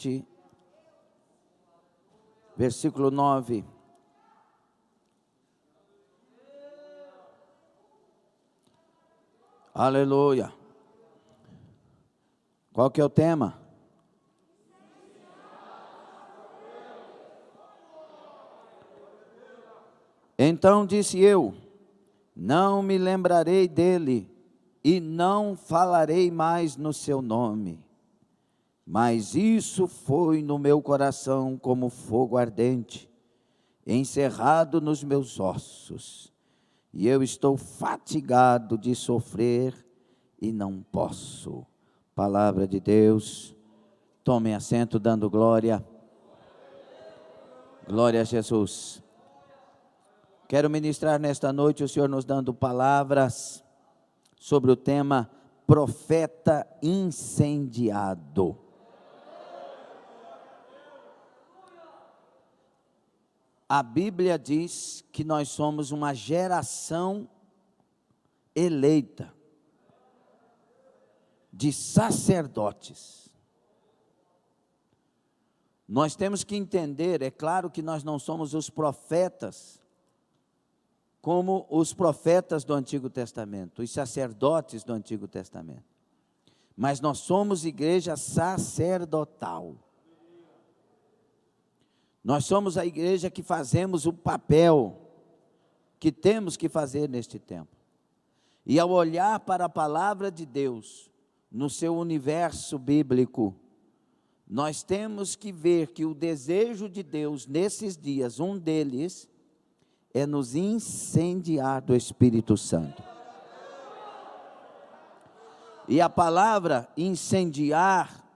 20, versículo 9. Aleluia. Qual que é o tema? Então disse eu: não me lembrarei dele e não falarei mais no seu nome. Mas isso foi no meu coração como fogo ardente, encerrado nos meus ossos. E eu estou fatigado de sofrer e não posso. Palavra de Deus. Tomem assento dando glória. Glória a Jesus. Quero ministrar nesta noite o Senhor nos dando palavras sobre o tema profeta incendiado. A Bíblia diz que nós somos uma geração eleita de sacerdotes. Nós temos que entender, é claro que nós não somos os profetas, como os profetas do Antigo Testamento, os sacerdotes do Antigo Testamento. Mas nós somos igreja sacerdotal. Nós somos a igreja que fazemos o papel que temos que fazer neste tempo. E ao olhar para a palavra de Deus, no seu universo bíblico, nós temos que ver que o desejo de Deus nesses dias, um deles, é nos incendiar do Espírito Santo. E a palavra incendiar,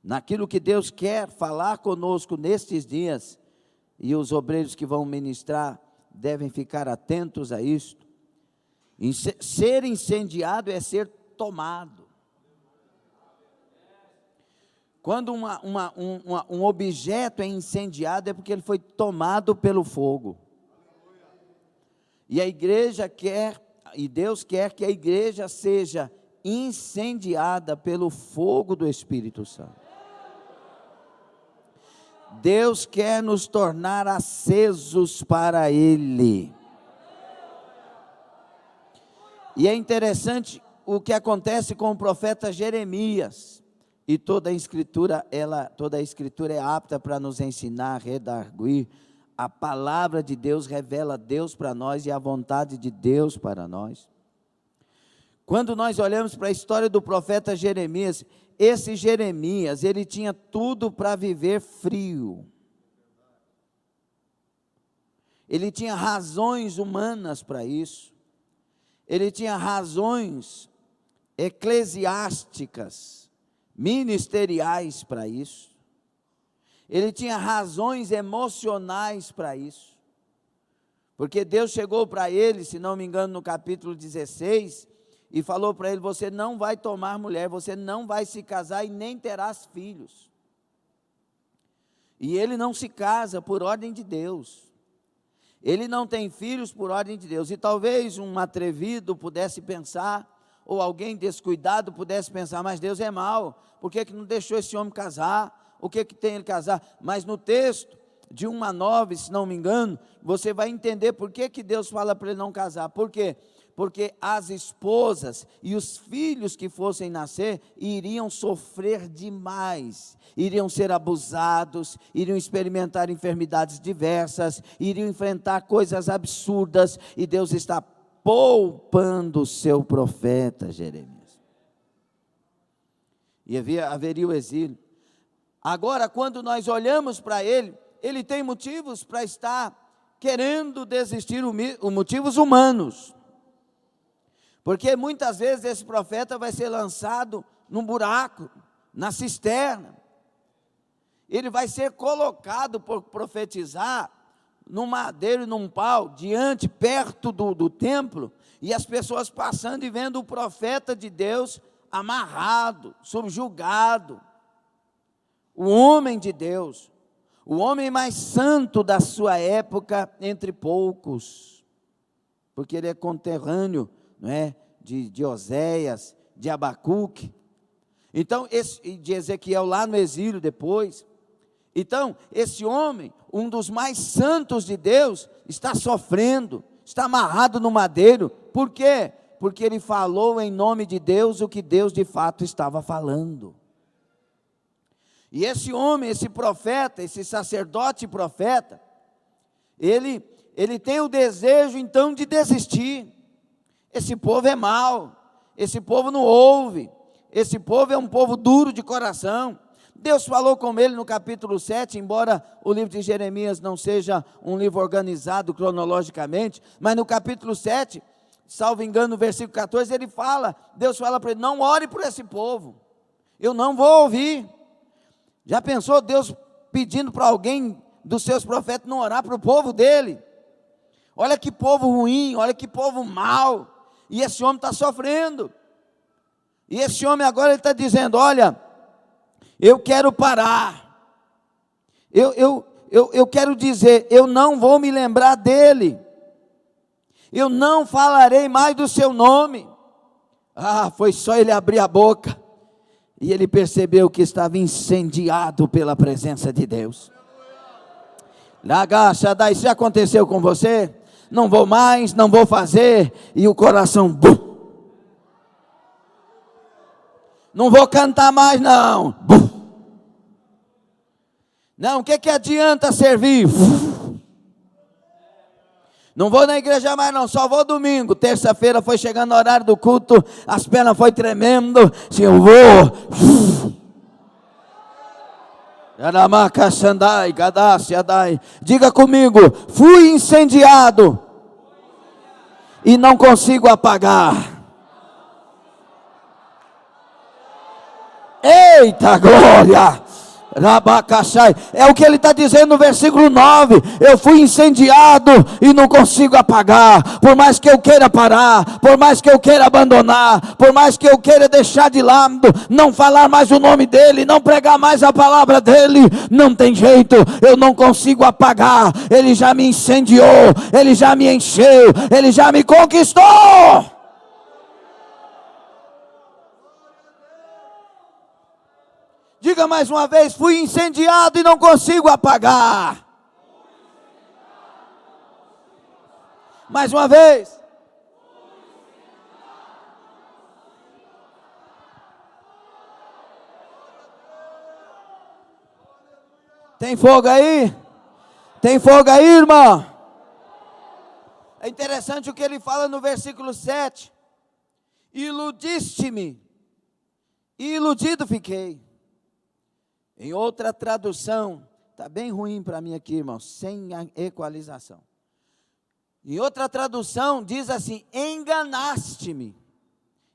naquilo que Deus quer falar conosco nestes dias, e os obreiros que vão ministrar devem ficar atentos a isto. Ser incendiado é ser tomado. Quando um objeto é incendiado, é porque ele foi tomado pelo fogo. E a igreja quer, e Deus quer que a igreja seja incendiada pelo fogo do Espírito Santo. Deus quer nos tornar acesos para Ele. E é interessante o que acontece com o profeta Jeremias. E toda a escritura é apta para nos ensinar, redarguir. A palavra de Deus revela Deus para nós e a vontade de Deus para nós. Quando nós olhamos para a história do profeta Jeremias, esse Jeremias, ele tinha tudo para viver frio. Ele tinha razões humanas para isso. Ele tinha razões eclesiásticas, ministeriais para isso. Ele tinha razões emocionais para isso. Porque Deus chegou para ele, se não me engano, no capítulo 16, e falou para ele: você não vai tomar mulher, você não vai se casar e nem terás filhos. E ele não se casa por ordem de Deus. Ele não tem filhos por ordem de Deus. E talvez um atrevido pudesse pensar, ou alguém descuidado pudesse pensar: mas Deus é mau, por que não deixou esse homem casar? O que tem ele casar? Mas no texto de 1:9, se não me engano, você vai entender por que Deus fala para ele não casar. Por quê? Porque as esposas e os filhos que fossem nascer iriam sofrer demais, iriam ser abusados, iriam experimentar enfermidades diversas, iriam enfrentar coisas absurdas, e Deus está poupando o seu profeta Jeremias. E haveria o exílio. Agora, quando nós olhamos para ele, ele tem motivos para estar querendo desistir, motivos humanos. Porque muitas vezes esse profeta vai ser lançado num buraco, na cisterna. Ele vai ser colocado por profetizar num madeiro e num pau, perto do templo, e as pessoas passando e vendo o profeta de Deus amarrado, subjugado. O homem de Deus, o homem mais santo da sua época entre poucos, porque ele é conterrâneo, não é, de Oséias de Abacuque. Então, de Ezequiel lá no exílio depois. Então, esse homem, um dos mais santos de Deus, está sofrendo, está amarrado no madeiro. Por quê? Porque ele falou em nome de Deus o que Deus de fato estava falando. E esse homem, esse profeta, esse sacerdote profeta, ele tem o desejo então de desistir. Esse povo é mau, esse povo não ouve, esse povo é um povo duro de coração. Deus falou com ele no capítulo 7, embora o livro de Jeremias não seja um livro organizado cronologicamente, mas no capítulo 7, salvo engano, no versículo 14, Deus fala para ele: não ore por esse povo, eu não vou ouvir. Já pensou Deus pedindo para alguém dos seus profetas não orar para o povo dele? Olha que povo ruim, olha que povo mau, e esse homem está sofrendo, e esse homem agora ele está dizendo: olha, eu quero parar, eu quero dizer, eu não vou me lembrar dele, eu não falarei mais do seu nome. Foi só ele abrir a boca, e ele percebeu que estava incendiado pela presença de Deus. Isso já aconteceu com você? Não vou mais, não vou fazer, e o coração, bum. Não vou cantar mais não, bum. Não, o que adianta servir? Não vou na igreja mais não, só vou domingo. Terça-feira foi chegando o horário do culto, as pernas foi tremendo. Se eu vou, diga comigo: fui incendiado e não consigo apagar. Eita glória! É o que ele está dizendo no versículo 9: eu fui incendiado e não consigo apagar. Por mais que eu queira parar, por mais que eu queira abandonar, por mais que eu queira deixar de lado, não falar mais o nome dele, não pregar mais a palavra dele, não tem jeito, eu não consigo apagar. Ele já me incendiou, ele já me encheu, ele já me conquistou. Diga mais uma vez: fui incendiado e não consigo apagar. Mais uma vez. Tem fogo aí? Tem fogo aí, irmão? É interessante o que ele fala no versículo 7. Iludiste-me, e iludido fiquei. Em outra tradução, está bem ruim para mim aqui, irmão, sem a equalização. Em outra tradução diz assim: enganaste-me,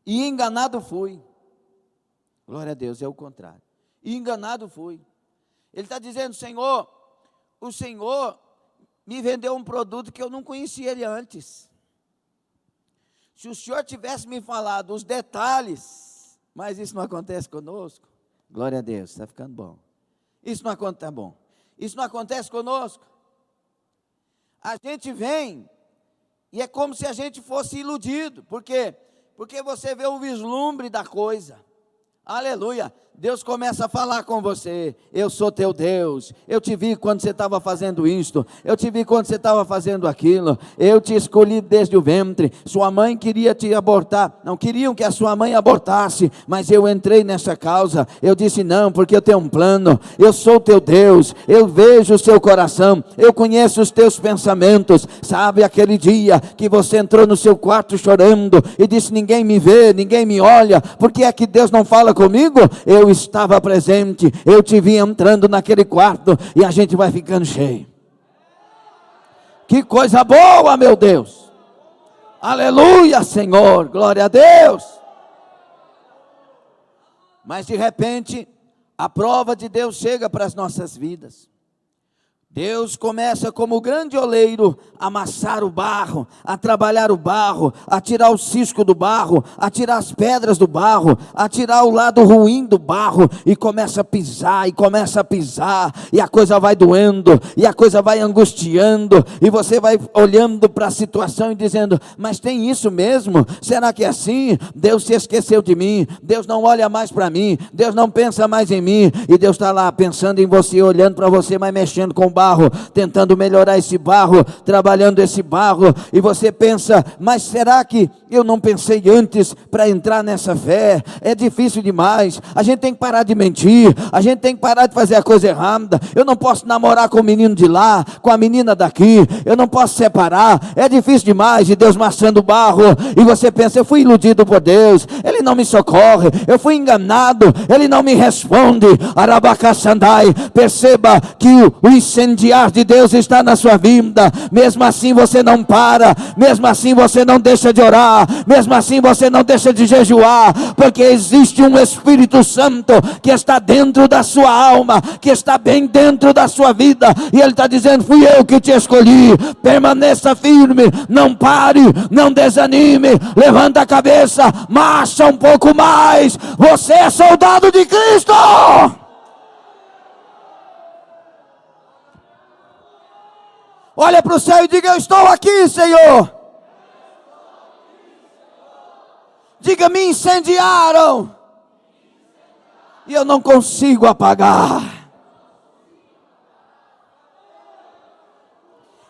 e enganado fui. Glória a Deus, é o contrário. E enganado fui. Ele está dizendo: Senhor, o Senhor me vendeu um produto que eu não conhecia ele antes. Se o Senhor tivesse me falado os detalhes, mas isso não acontece conosco. Glória a Deus, está ficando bom. Isso não acontece, tá bom. Isso não acontece conosco. A gente vem e é como se a gente fosse iludido. Por quê? Porque você vê o vislumbre da coisa. Aleluia. Deus começa a falar com você: eu sou teu Deus, eu te vi quando você estava fazendo isto, eu te vi quando você estava fazendo aquilo, eu te escolhi desde o ventre. Sua mãe queria te abortar, não queriam que a sua mãe abortasse, mas eu entrei nessa causa, eu disse não, porque eu tenho um plano. Eu sou teu Deus, eu vejo o seu coração, eu conheço os teus pensamentos. Sabe aquele dia que você entrou no seu quarto chorando e disse: ninguém me vê, ninguém me olha, por que é que Deus não fala comigo? Eu estava presente, eu te vi entrando naquele quarto, e a gente vai ficando cheio. Que coisa boa, meu Deus! Aleluia, Senhor, glória a Deus! Mas de repente, a prova de Deus chega para as nossas vidas. Deus começa como o grande oleiro a amassar o barro, a trabalhar o barro, a tirar o cisco do barro, a tirar as pedras do barro, a tirar o lado ruim do barro, e começa a pisar, e a coisa vai doendo, e a coisa vai angustiando, e você vai olhando para a situação e dizendo: mas tem isso mesmo? Será que é assim? Deus se esqueceu de mim, Deus não olha mais para mim, Deus não pensa mais em mim, e Deus está lá pensando em você, olhando para você, mas mexendo com o barro, tentando melhorar esse barro, trabalhando esse barro, e você pensa: mas será que eu não pensei antes para entrar nessa fé? É difícil demais, a gente tem que parar de mentir, a gente tem que parar de fazer a coisa errada, eu não posso namorar com o menino de lá, com a menina daqui, eu não posso separar, é difícil demais, e Deus maçando o barro, e você pensa: eu fui iludido por Deus, Ele não me socorre, eu fui enganado, Ele não me responde. Arabacaçandai, perceba que o incendiar de Deus está na sua vida, mesmo assim você não para, mesmo assim você não deixa de orar, mesmo assim você não deixa de jejuar, porque existe um Espírito Santo que está dentro da sua alma, que está bem dentro da sua vida, e Ele está dizendo: fui eu que te escolhi, permaneça firme, não pare, não desanime, levanta a cabeça, marcha um pouco mais, você é soldado de Cristo. Olha para o céu e diga: eu estou aqui, Senhor. Diga: me incendiaram e eu não consigo apagar.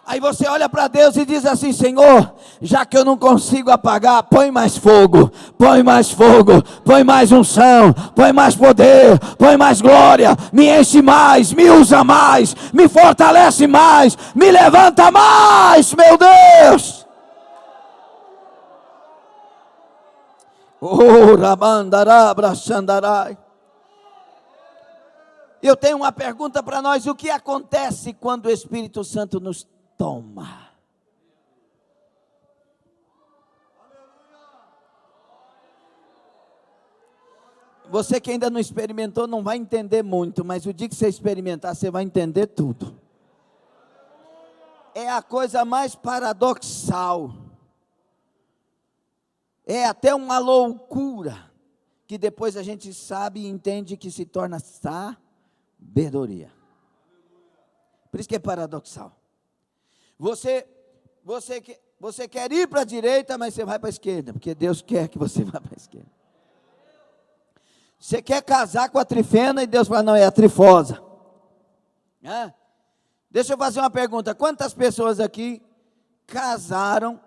Aí você olha para Deus e diz assim: Senhor, já que eu não consigo apagar, põe mais fogo, põe mais fogo, põe mais unção, põe mais poder, põe mais glória, me enche mais, me usa mais, me fortalece mais, me levanta mais, meu Deus. Oh, rabandarabra xandarai. Eu tenho uma pergunta para nós: o que acontece quando o Espírito Santo nos toma? Você que ainda não experimentou não vai entender muito, mas o dia que você experimentar, você vai entender tudo. É a coisa mais paradoxal, é até uma loucura, que depois a gente sabe e entende que se torna sabedoria. Por isso que é paradoxal. Você quer ir para a direita, mas você vai para a esquerda, porque Deus quer que você vá para a esquerda. Você quer casar com a trifena e Deus fala: não, é a trifosa. Deixa eu fazer uma pergunta: quantas pessoas aqui casaram,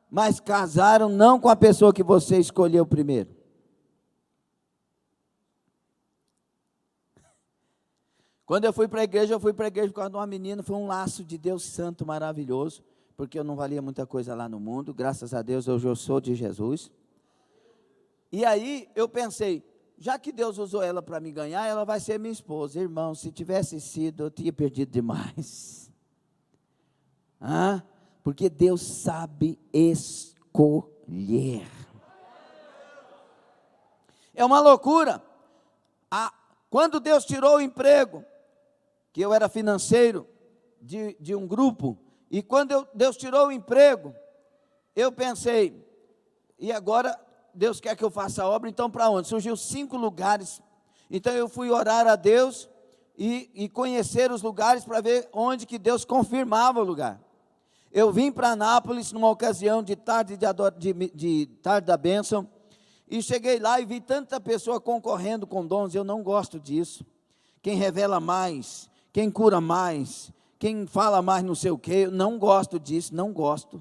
mas casaram não com a pessoa que você escolheu primeiro? Quando eu fui para a igreja por causa de uma menina, foi um laço de Deus santo, maravilhoso, porque eu não valia muita coisa lá no mundo, graças a Deus hoje eu sou de Jesus. E aí eu pensei: já que Deus usou ela para me ganhar, ela vai ser minha esposa. Irmão, se tivesse sido, eu tinha perdido demais. Porque Deus sabe escolher. É uma loucura. Quando Deus tirou o emprego, que eu era financeiro de um grupo, e quando Deus tirou o emprego, eu pensei: e agora Deus quer que eu faça a obra, então para onde? Surgiu 5 lugares, então eu fui orar a Deus e conhecer os lugares para ver onde que Deus confirmava o lugar. Eu vim para Anápolis numa ocasião de tarde da bênção, e cheguei lá e vi tanta pessoa concorrendo com dons. Eu não gosto disso. Quem revela mais, quem cura mais, quem fala mais não sei o quê, eu não gosto disso, não gosto.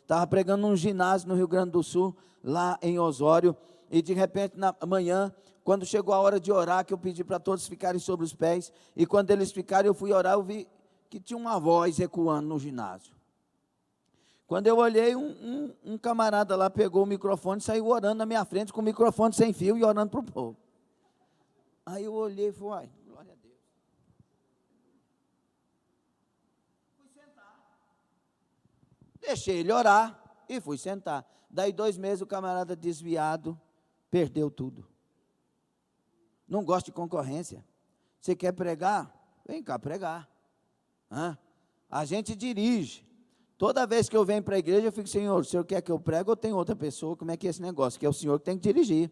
Estava pregando num ginásio no Rio Grande do Sul, lá em Osório, e de repente na manhã, quando chegou a hora de orar, que eu pedi para todos ficarem sobre os pés, e quando eles ficaram, eu fui orar, eu vi que tinha uma voz ecoando no ginásio. Quando eu olhei, um camarada lá pegou o microfone e saiu orando na minha frente, com o microfone sem fio e orando para o povo. Aí eu olhei e falei: ai, glória a Deus. Fui sentar. Deixei ele orar e fui sentar. Daí 2 meses o camarada desviado perdeu tudo. Não gosto de concorrência. Você quer pregar? Vem cá pregar. A gente dirige. Toda vez que eu venho para a igreja, eu fico, Senhor, o Senhor quer que eu pregue ou tem outra pessoa? Como é que é esse negócio? Que é o Senhor que tem que dirigir.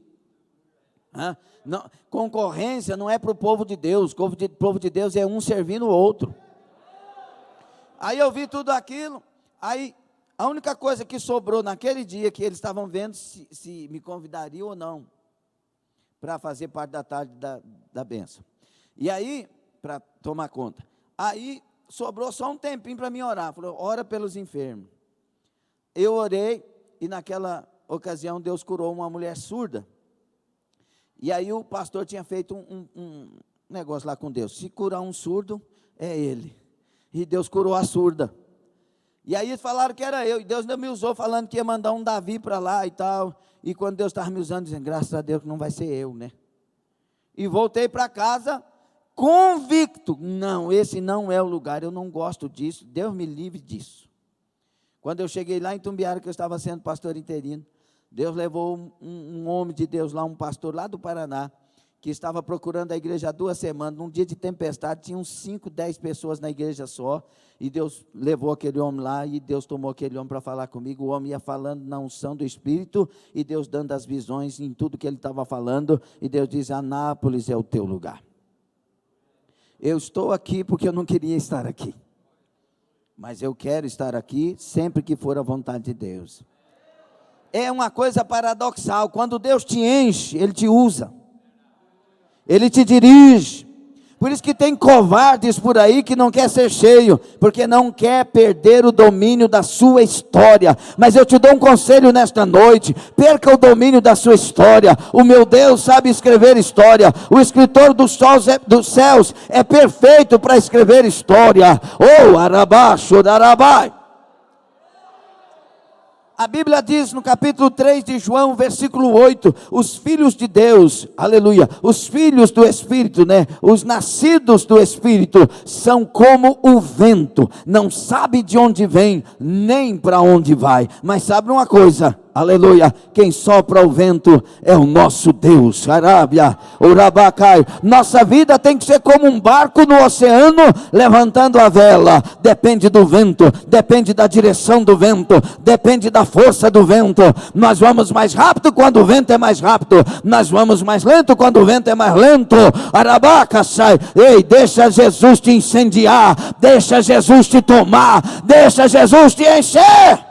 Não, concorrência não é para o povo de Deus. O povo de Deus é um servindo o outro. Aí eu vi tudo aquilo. Aí a única coisa que sobrou naquele dia, que eles estavam vendo se me convidariam ou não para fazer parte da tarde da bênção. E aí, para tomar conta. Aí sobrou só um tempinho para mim orar. Falou, ora pelos enfermos. Eu orei e naquela ocasião Deus curou uma mulher surda. E aí o pastor tinha feito um negócio lá com Deus. Se curar um surdo, é ele. E Deus curou a surda. E aí falaram que era eu. E Deus ainda me usou falando que ia mandar um Davi para lá e tal. E quando Deus estava me usando, dizendo, graças a Deus que não vai ser eu, né? E voltei para casa convicto. Não, esse não é o lugar. Eu não gosto disso. Deus me livre disso. Quando eu cheguei lá em Tumbiara, que eu estava sendo pastor interino, Deus levou um homem de Deus lá, um pastor lá do Paraná, que estava procurando a igreja há 2 semanas, num dia de tempestade, tinham 5, 10 pessoas na igreja só, e Deus levou aquele homem lá, e Deus tomou aquele homem para falar comigo, o homem ia falando na unção do Espírito, e Deus dando as visões em tudo que ele estava falando, e Deus diz, Anápolis é o teu lugar. Eu estou aqui porque eu não queria estar aqui, mas eu quero estar aqui sempre que for a vontade de Deus. É uma coisa paradoxal, quando Deus te enche, Ele te usa, Ele te dirige. Por isso que tem covardes por aí que não quer ser cheio, porque não quer perder o domínio da sua história. Mas eu te dou um conselho nesta noite, perca o domínio da sua história. O meu Deus sabe escrever história, o escritor dos céus é perfeito para escrever história. Oh, arabaxo, darabai. A Bíblia diz no capítulo 3 de João, versículo 8, os filhos de Deus, aleluia, os filhos do Espírito, os nascidos do Espírito, são como o vento, não sabe de onde vem, nem para onde vai, mas sabe uma coisa, aleluia, quem sopra o vento é o nosso Deus, Arábia, Urabacai. Nossa vida tem que ser como um barco no oceano, levantando a vela, depende do vento, depende da direção do vento, depende da força do vento. Nós vamos mais rápido quando o vento é mais rápido, nós vamos mais lento quando o vento é mais lento. Arabaca sai, ei, deixa Jesus te incendiar, deixa Jesus te tomar, deixa Jesus te encher.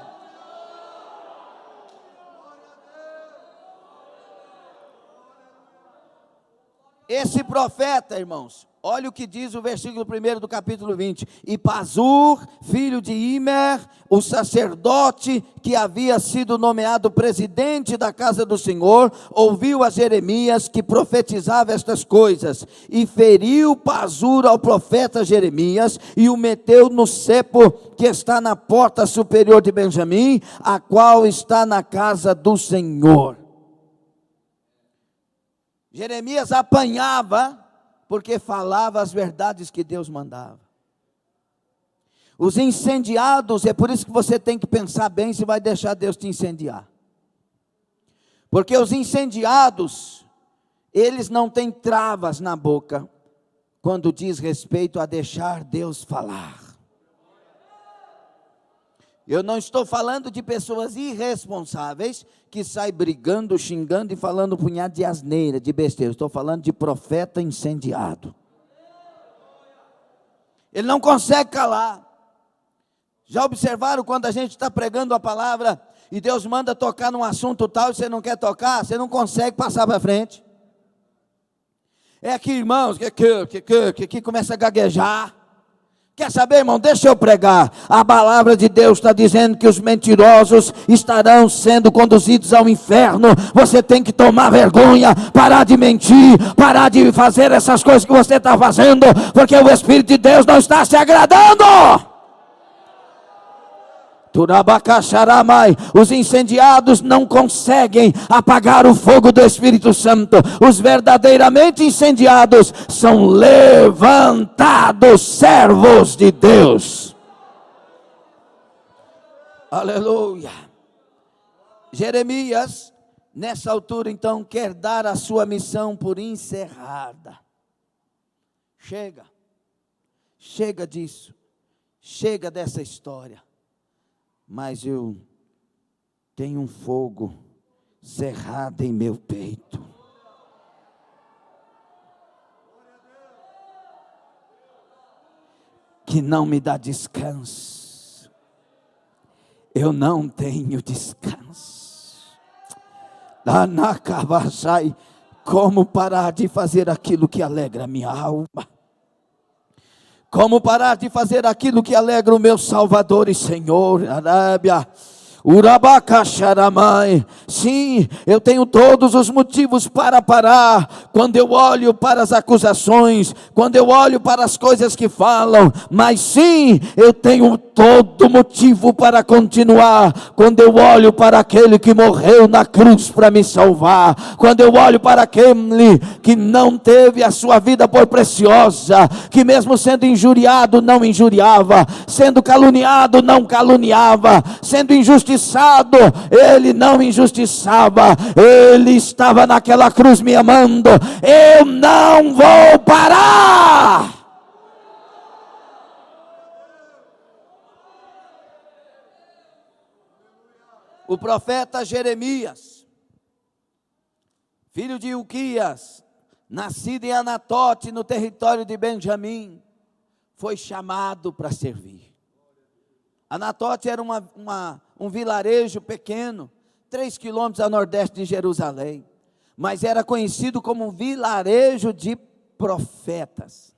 Esse profeta, irmãos, olha o que diz o versículo 1 do capítulo 20. E Pazur, filho de Imer, o sacerdote que havia sido nomeado presidente da casa do Senhor, ouviu a Jeremias que profetizava estas coisas. E feriu Pazur ao profeta Jeremias e o meteu no cepo que está na porta superior de Benjamim, a qual está na casa do Senhor. Jeremias apanhava, porque falava as verdades que Deus mandava. Os incendiados, é por isso que você tem que pensar bem se vai deixar Deus te incendiar. Porque os incendiados, eles não têm travas na boca, quando diz respeito a deixar Deus falar. Eu não estou falando de pessoas irresponsáveis que saem brigando, xingando e falando um punhado de asneira, de besteira. Estou falando de profeta incendiado. Ele não consegue calar. Já observaram quando a gente está pregando a palavra e Deus manda tocar num assunto tal e você não quer tocar, você não consegue passar para frente. É aqui, irmãos, que começa a gaguejar. Quer saber, irmão? Deixa eu pregar. A palavra de Deus está dizendo que os mentirosos estarão sendo conduzidos ao inferno. Você tem que tomar vergonha, parar de mentir, parar de fazer essas coisas que você está fazendo, porque o Espírito de Deus não está se agradando. Os incendiados não conseguem apagar o fogo do Espírito Santo. Os verdadeiramente incendiados são levantados servos de Deus. Aleluia. Jeremias, nessa altura então, quer dar a sua missão por encerrada. Chega disso. chega dessa história, mas eu tenho um fogo cerrado em meu peito. Que não me dá descanso. Eu não tenho descanso. Como parar de fazer aquilo que alegra a minha alma? Como parar de fazer aquilo que alegra o meu Salvador e Senhor? Arábia. Urabacaxaramai. Sim, eu tenho todos os motivos para parar, quando eu olho para as acusações, quando eu olho para as coisas que falam, mas sim, eu tenho todo motivo para continuar, quando eu olho para aquele que morreu na cruz para me salvar, quando eu olho para aquele que não teve a sua vida por preciosa, que mesmo sendo injuriado não injuriava, sendo caluniado não caluniava, sendo injustiçado, ele não injustiçava, ele estava naquela cruz me amando. Eu não vou parar. O profeta Jeremias, filho de Ilquias, nascido em Anatote, no território de Benjamim, foi chamado para servir. Anatote era um vilarejo pequeno, 3 quilômetros a nordeste de Jerusalém, mas era conhecido como um vilarejo de profetas.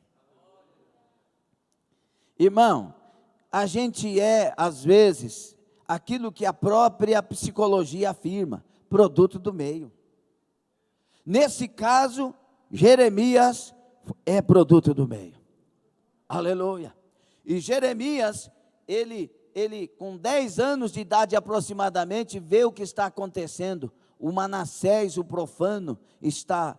Irmão, a gente às vezes, aquilo que a própria psicologia afirma, produto do meio. Nesse caso, Jeremias é produto do meio. Aleluia. E Jeremias, ele com 10 anos de idade aproximadamente, vê o que está acontecendo. O Manassés, o profano, está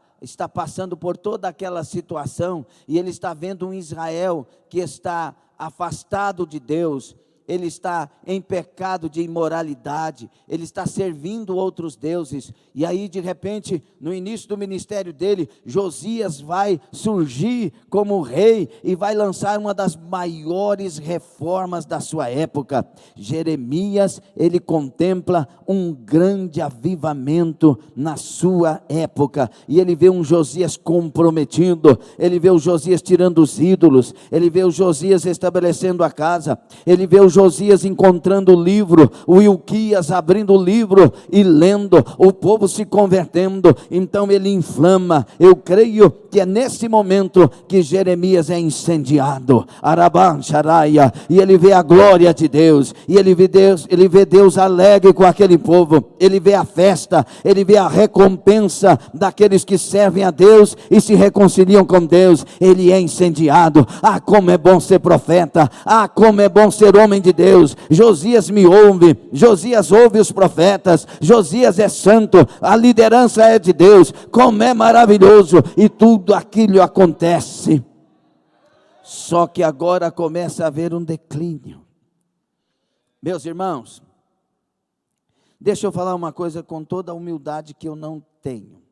passando por toda aquela situação, e ele está vendo um Israel que está afastado de Deus, ele está em pecado de imoralidade, ele está servindo outros deuses, e aí de repente, no início do ministério dele, Josias vai surgir como rei, e vai lançar uma das maiores reformas da sua época. Jeremias, ele contempla um grande avivamento na sua época, e ele vê um Josias comprometido, ele vê o Josias tirando os ídolos, ele vê o Josias estabelecendo a casa, ele vê o Josias encontrando o livro, o Ilquias abrindo o livro e lendo, o povo se convertendo. Então ele inflama. Eu creio que é nesse momento que Jeremias é incendiado, Arabam Sharaia, e ele vê a glória de Deus, e ele vê Deus alegre com aquele povo, ele vê a festa, ele vê a recompensa daqueles que servem a Deus e se reconciliam com Deus. Ele é incendiado. Ah, como é bom ser profeta, ah, como é bom ser homem de Deus. Josias me ouve, Josias ouve os profetas, Josias é santo, a liderança é de Deus, como é maravilhoso, e tudo aquilo acontece. Só que agora começa a haver um declínio. Meus irmãos, deixa eu falar uma coisa com toda a humildade que eu não tenho,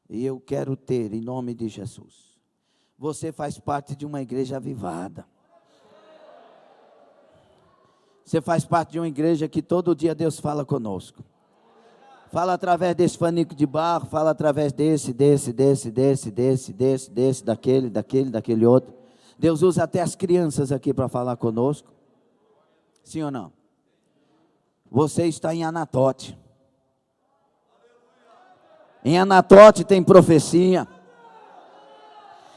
e eu quero ter em nome de Jesus. Você faz parte de uma igreja avivada. Você faz parte de uma igreja que todo dia Deus fala conosco. Fala através desse fanico de barro, fala através daquele outro. Deus usa até as crianças aqui para falar conosco. Sim ou não? Você está em Anatote. Em Anatote tem profecia.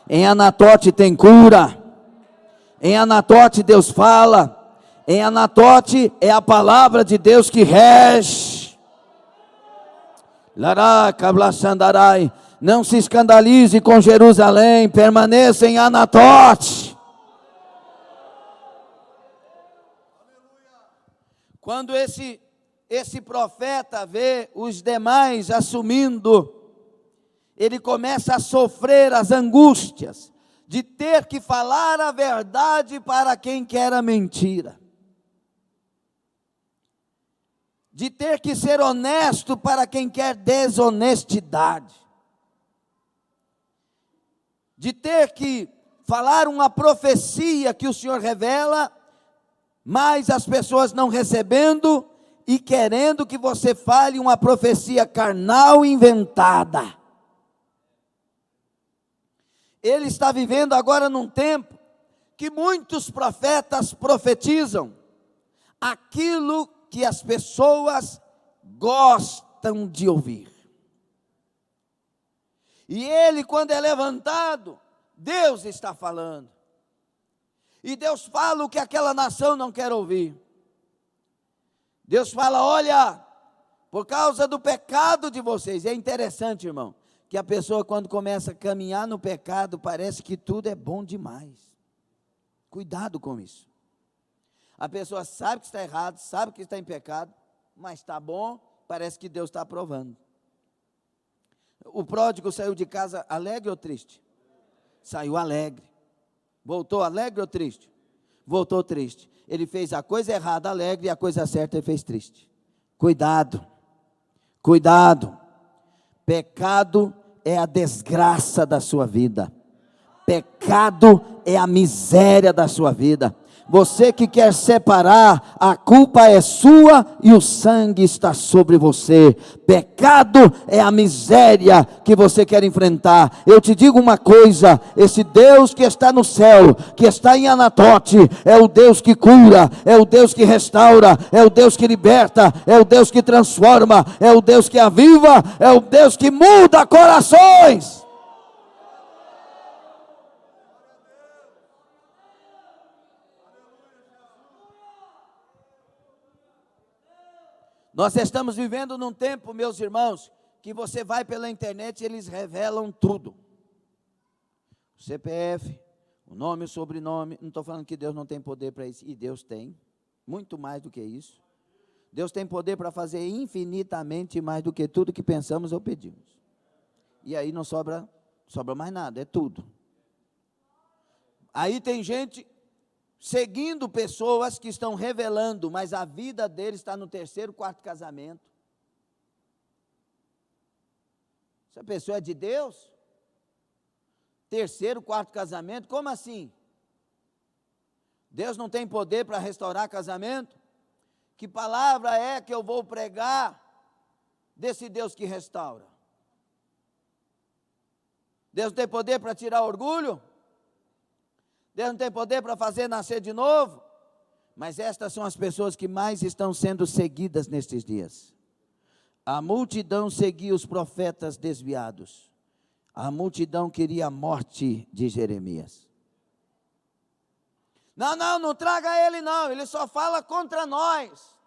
Em Anatote tem cura. Em Anatote Deus fala. Em Anatote é a palavra de Deus que rege. Não se escandalize com Jerusalém, permaneça em Anatote. Quando esse profeta vê os demais assumindo, ele começa a sofrer as angústias de ter que falar a verdade para quem quer a mentira, de ter que ser honesto para quem quer desonestidade, de ter que falar uma profecia que o Senhor revela mas as pessoas não recebendo e querendo que você fale uma profecia carnal inventada. Ele está vivendo agora num tempo que muitos profetas profetizam aquilo que as pessoas gostam de ouvir. E ele, quando é levantado, Deus está falando. E Deus fala o que aquela nação não quer ouvir. Deus fala: olha, por causa do pecado de vocês. É interessante, irmão, que a pessoa, quando começa a caminhar no pecado, parece que tudo é bom demais. Cuidado com isso. A pessoa sabe que está errado, sabe que está em pecado, mas está bom, parece que Deus está aprovando. O pródigo saiu de casa alegre ou triste? Saiu alegre. Voltou alegre ou triste? Voltou triste. Ele fez a coisa errada alegre e a coisa certa ele fez triste. Cuidado, cuidado. Pecado é a desgraça da sua vida. Pecado é a miséria da sua vida. Você que quer separar, a culpa é sua e o sangue está sobre você. Pecado é a miséria que você quer enfrentar. Eu te digo uma coisa: esse Deus que está no céu, que está em Anatote, é o Deus que cura, é o Deus que restaura, é o Deus que liberta, é o Deus que transforma, é o Deus que aviva, é o Deus que muda corações. Nós estamos vivendo num tempo, meus irmãos, que você vai pela internet e eles revelam tudo. O CPF, o nome, o sobrenome. Não estou falando que Deus não tem poder para isso. E Deus tem, muito mais do que isso. Deus tem poder para fazer infinitamente mais do que tudo que pensamos ou pedimos. E aí não sobra mais nada, é tudo. Aí tem gente seguindo pessoas que estão revelando, mas a vida deles está no terceiro, quarto casamento. Essa pessoa é de Deus? Terceiro, quarto casamento? Como assim? Deus não tem poder para restaurar casamento? Que palavra é que eu vou pregar desse Deus que restaura? Deus não tem poder para tirar orgulho? Deus não tem poder para fazer nascer de novo? Mas estas são as pessoas que mais estão sendo seguidas nestes dias. A multidão seguia os profetas desviados. A multidão queria a morte de Jeremias. Não traga ele não, ele só fala contra nós.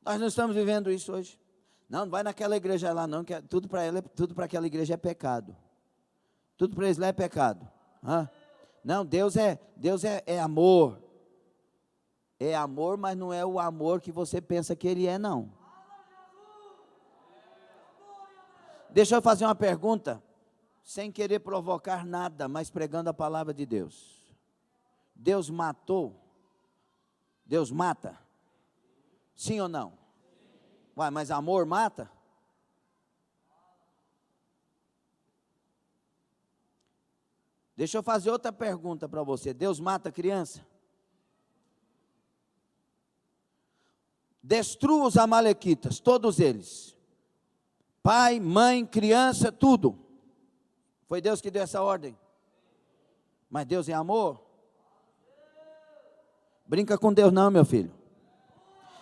Nós não estamos vivendo isso hoje. Não vai naquela igreja lá não, que tudo para aquela igreja é pecado. Tudo para eles lá é pecado. Não, Deus é amor. É amor, mas não é o amor que você pensa que ele é, não. Deixa eu fazer uma pergunta, sem querer provocar nada, mas pregando a palavra de Deus. Deus matou? Deus mata? Sim ou não? Ué, mas amor mata? Deixa eu fazer outra pergunta para você. Deus mata criança? Destrua os amalequitas, todos eles. Pai, mãe, criança, tudo. Foi Deus que deu essa ordem. Mas Deus é amor? Brinca com Deus não, meu filho.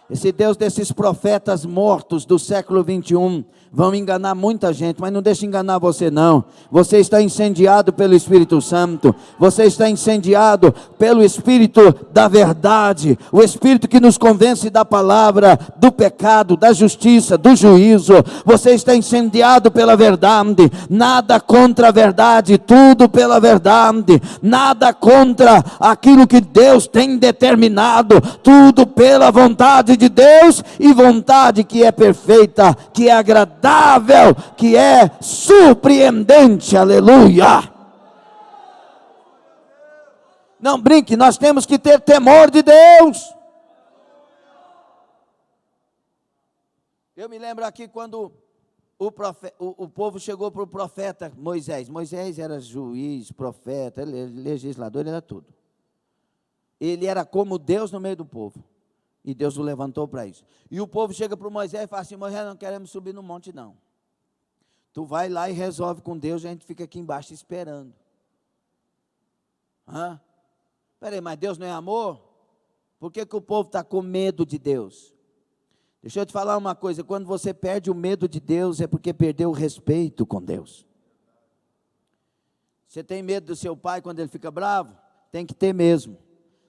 Esse Deus desses profetas mortos do século 21 vão enganar muita gente, mas não deixe enganar você não. Você está incendiado pelo Espírito Santo, você está incendiado pelo Espírito da verdade, o Espírito que nos convence da palavra, do pecado, da justiça, do juízo. Você está incendiado pela verdade, nada contra a verdade, tudo pela verdade, nada contra aquilo que Deus tem determinado, tudo pela vontade de Deus, e vontade que é perfeita, que é agradável, que é surpreendente, aleluia. Não brinque, nós temos que ter temor de Deus. Eu me lembro aqui quando o povo chegou para o profeta Moisés. Moisés era juiz, profeta, legislador, era tudo. ele era como Deus no meio do povo. E Deus o levantou para isso. E o povo chega para Moisés e fala assim: Moisés, não queremos subir no monte não. Tu vai lá e resolve com Deus, a gente fica aqui embaixo esperando. Peraí, mas Deus não é amor? Por que o povo está com medo de Deus? Deixa eu te falar uma coisa, quando você perde o medo de Deus, é porque perdeu o respeito com Deus. Você tem medo do seu pai quando ele fica bravo? Tem que ter mesmo.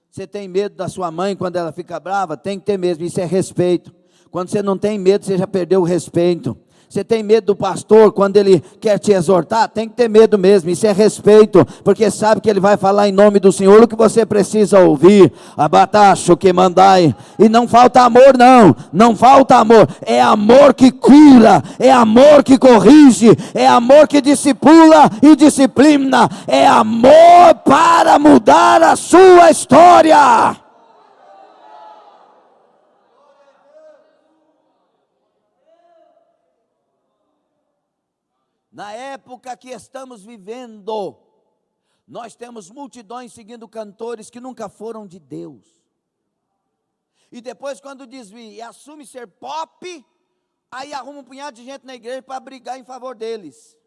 Você tem medo da sua mãe quando ela fica brava? Tem que ter mesmo, isso é respeito. Quando você não tem medo, você já perdeu o respeito. Você tem medo do pastor quando ele quer te exortar? Tem que ter medo mesmo, isso é respeito, porque sabe que ele vai falar em nome do Senhor o que você precisa ouvir. Abatacho que mandai. E não falta amor não falta amor, é amor que cura, é amor que corrige, é amor que discipula e disciplina, é amor para mudar a sua história. Na época que estamos vivendo, nós temos multidões seguindo cantores que nunca foram de Deus. E depois, quando desvia e assume ser pop, aí arruma um punhado de gente na igreja para brigar em favor deles.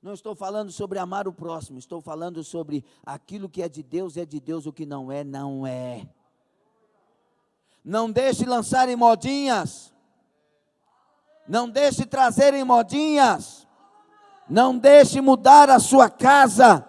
Não estou falando sobre amar o próximo, estou falando sobre aquilo que é de Deus, o que não é, não é. Não deixe lançarem modinhas, não deixe trazerem modinhas. Não deixe mudar a sua casa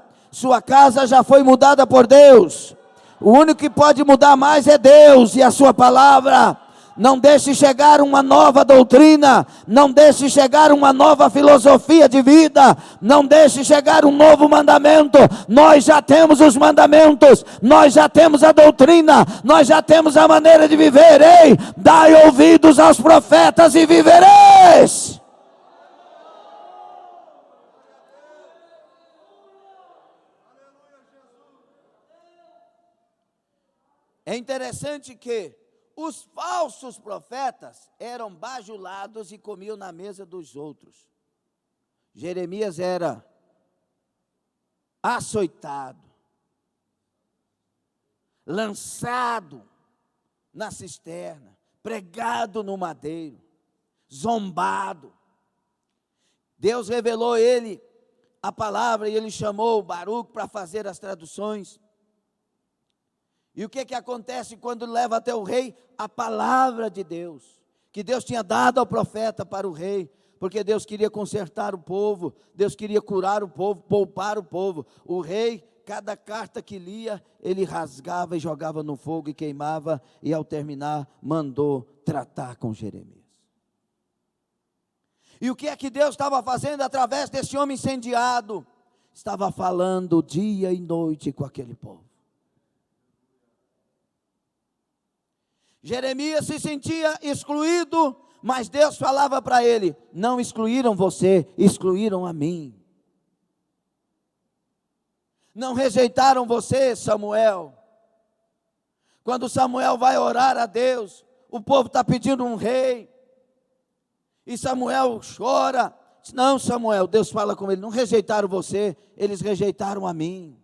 já foi mudada por Deus. O único que pode mudar mais é Deus e a sua palavra. Não deixe chegar uma nova doutrina, não deixe chegar uma nova filosofia de vida, não deixe chegar um novo mandamento. Nós já temos os mandamentos, nós já temos a doutrina, nós já temos a maneira de viver. Ei, dai ouvidos aos profetas e vivereis. É interessante que os falsos profetas eram bajulados e comiam na mesa dos outros. Jeremias era açoitado, lançado na cisterna, pregado no madeiro, zombado. Deus revelou a ele a palavra e ele chamou o Baruque para fazer as traduções. E o que acontece quando leva até o rei? A palavra de Deus, que Deus tinha dado ao profeta para o rei, porque Deus queria consertar o povo, Deus queria curar o povo, poupar o povo. O rei, cada carta que lia, ele rasgava e jogava no fogo e queimava, e ao terminar, mandou tratar com Jeremias. E o que é que Deus estava fazendo através desse homem incendiado? Estava falando dia e noite com aquele povo. Jeremias se sentia excluído, mas Deus falava para ele: não excluíram você, excluíram a mim. Não rejeitaram você, Samuel. Quando Samuel vai orar a Deus, o povo está pedindo um rei, e Samuel chora. Não, Samuel, Deus fala com ele: não rejeitaram você, eles rejeitaram a mim.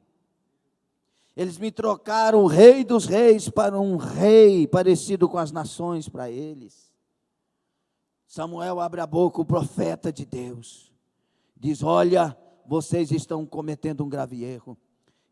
Eles me trocaram o rei dos reis para um rei parecido com as nações para eles. Samuel abre a boca, o profeta de Deus, diz: olha, vocês estão cometendo um grave erro,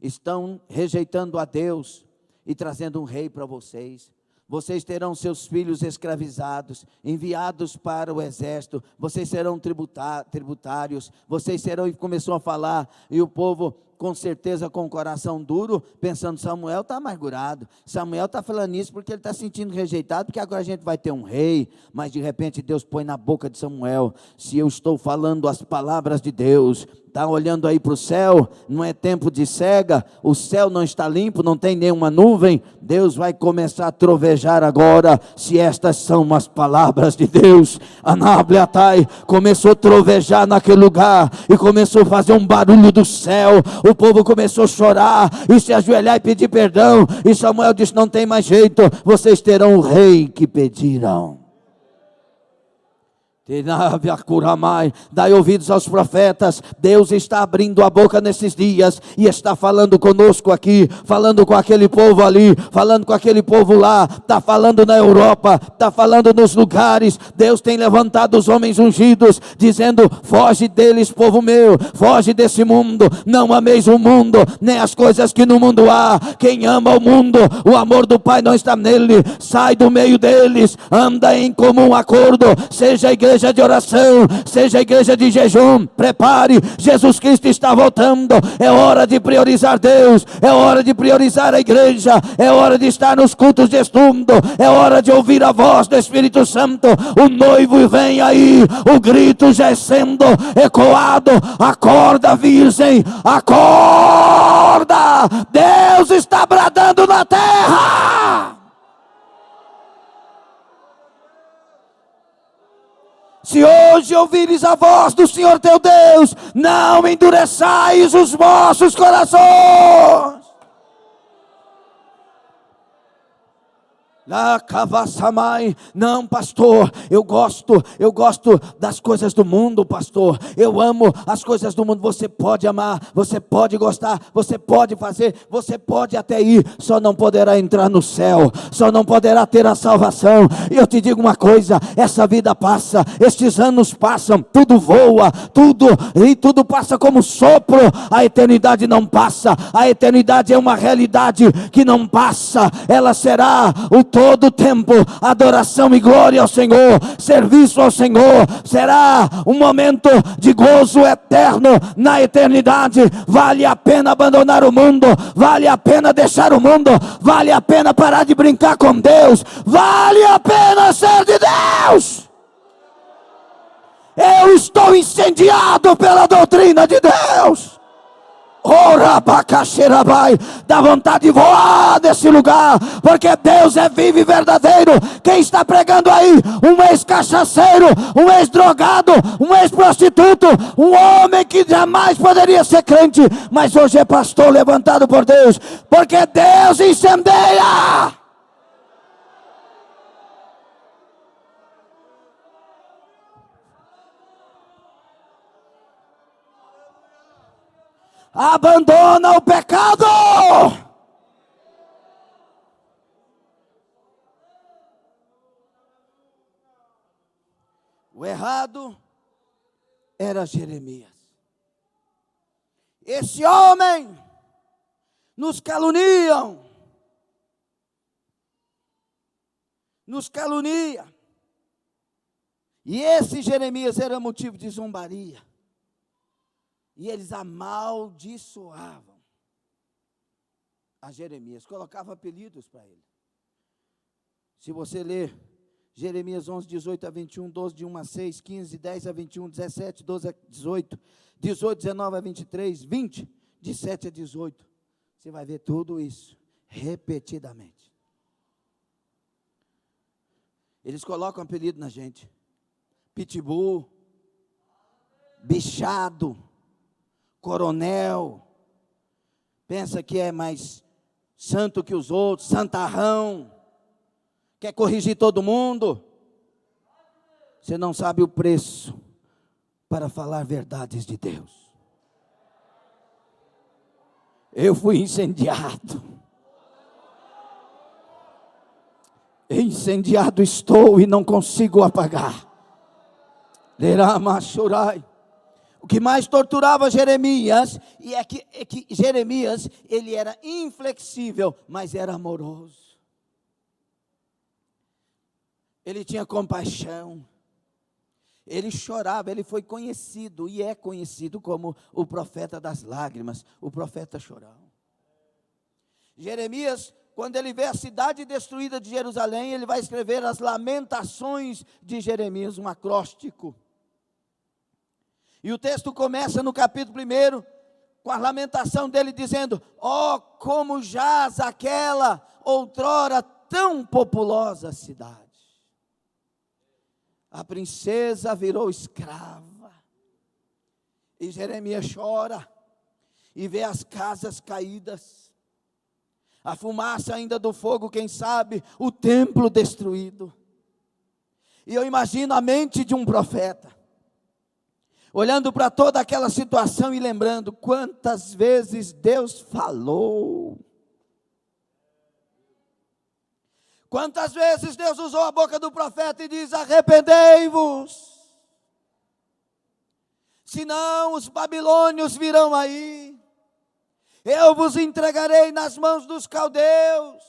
estão rejeitando a Deus e trazendo um rei para vocês. Vocês terão seus filhos escravizados, enviados para o exército, vocês serão tributários, vocês serão, e começou a falar, e o povo, com certeza com o coração duro, pensando: Samuel está amargurado, Samuel está falando isso porque ele está sentindo rejeitado, porque agora a gente vai ter um rei. Mas de repente Deus põe na boca de Samuel: se eu estou falando as palavras de Deus, está olhando aí para o céu, não é tempo de cega, o céu não está limpo, não tem nenhuma nuvem, Deus vai começar a trovejar agora, se estas são as palavras de Deus. Anabliatai começou a trovejar naquele lugar, e começou a fazer um barulho do céu, o povo começou a chorar, e se ajoelhar e pedir perdão, e Samuel disse: não tem mais jeito, vocês terão o rei que pediram. Dai ouvidos aos profetas. Deus está abrindo a boca nesses dias e está falando conosco aqui, falando com aquele povo ali, falando com aquele povo lá, está falando na Europa, está falando nos lugares. Deus tem levantado os homens ungidos, dizendo: foge deles, povo meu, foge desse mundo, não ameis o mundo, nem as coisas que no mundo há. Quem ama o mundo, o amor do Pai não está nele. Sai do meio deles, anda em comum acordo, seja a igreja de oração, seja a igreja de jejum. Prepare, Jesus Cristo está voltando. É hora de priorizar Deus, é hora de priorizar a igreja, é hora de estar nos cultos de estudo, é hora de ouvir a voz do Espírito Santo. O noivo vem aí, o grito já é sendo ecoado. Acorda, virgem, acorda, Deus está bradando na terra. Se hoje ouvires a voz do Senhor teu Deus, não endureçais os vossos corações. Não, pastor, eu gosto das coisas do mundo, pastor. Eu amo as coisas do mundo. Você pode amar, você pode gostar, você pode fazer, você pode até ir, só não poderá entrar no céu, só não poderá ter a salvação. E eu te digo uma coisa: essa vida passa, estes anos passam, tudo voa, tudo passa como sopro. A eternidade não passa, a eternidade é uma realidade que não passa. Ela será o todo o tempo, adoração e glória ao Senhor, serviço ao Senhor. Será um momento de gozo eterno na eternidade. Vale a pena abandonar o mundo, vale a pena deixar o mundo, vale a pena parar de brincar com Deus, vale a pena ser de Deus. Eu estou incendiado pela doutrina de Deus. Dá vontade de voar desse lugar, porque Deus é vivo e verdadeiro. Quem está pregando aí? Um ex-cachaceiro, um ex-drogado, um ex-prostituto, um homem que jamais poderia ser crente, mas hoje é pastor levantado por Deus, porque Deus incendeia. Abandona o pecado. O errado era Jeremias. Esse homem nos caluniam, nos calunia. E esse Jeremias era motivo de zombaria. E eles amaldiçoavam a Jeremias, colocavam apelidos para ele. Se você ler Jeremias 11, 18 a 21, 12, de 1 a 6, 15, 10 a 21, 17, 12 a 18, 18, 19 a 23, 20, de 7 a 18, você vai ver tudo isso repetidamente. Eles colocam apelido na gente: pitbull, bichado, coronel, pensa que é mais santo que os outros, santarrão, quer corrigir todo mundo. Você não sabe o preço para falar verdades de Deus. Eu fui incendiado. Incendiado estou e não consigo apagar. Leramachurai. O que mais torturava Jeremias é que Jeremias, ele era inflexível, mas era amoroso. Ele tinha compaixão. Ele chorava, ele foi conhecido e é conhecido como o profeta das lágrimas, o profeta chorão. Jeremias, quando ele vê a cidade destruída de Jerusalém, ele vai escrever as lamentações de Jeremias, um acróstico. E o texto começa no capítulo 1, com a lamentação dele dizendo: ó, como jaz aquela outrora tão populosa cidade. A princesa virou escrava. E Jeremias chora e vê as casas caídas, a fumaça ainda do fogo, quem sabe, o templo destruído. E eu imagino a mente de um profeta, olhando para toda aquela situação e lembrando quantas vezes Deus falou. Quantas vezes Deus usou a boca do profeta e diz: arrependei-vos, senão os babilônios virão aí, eu vos entregarei nas mãos dos caldeus,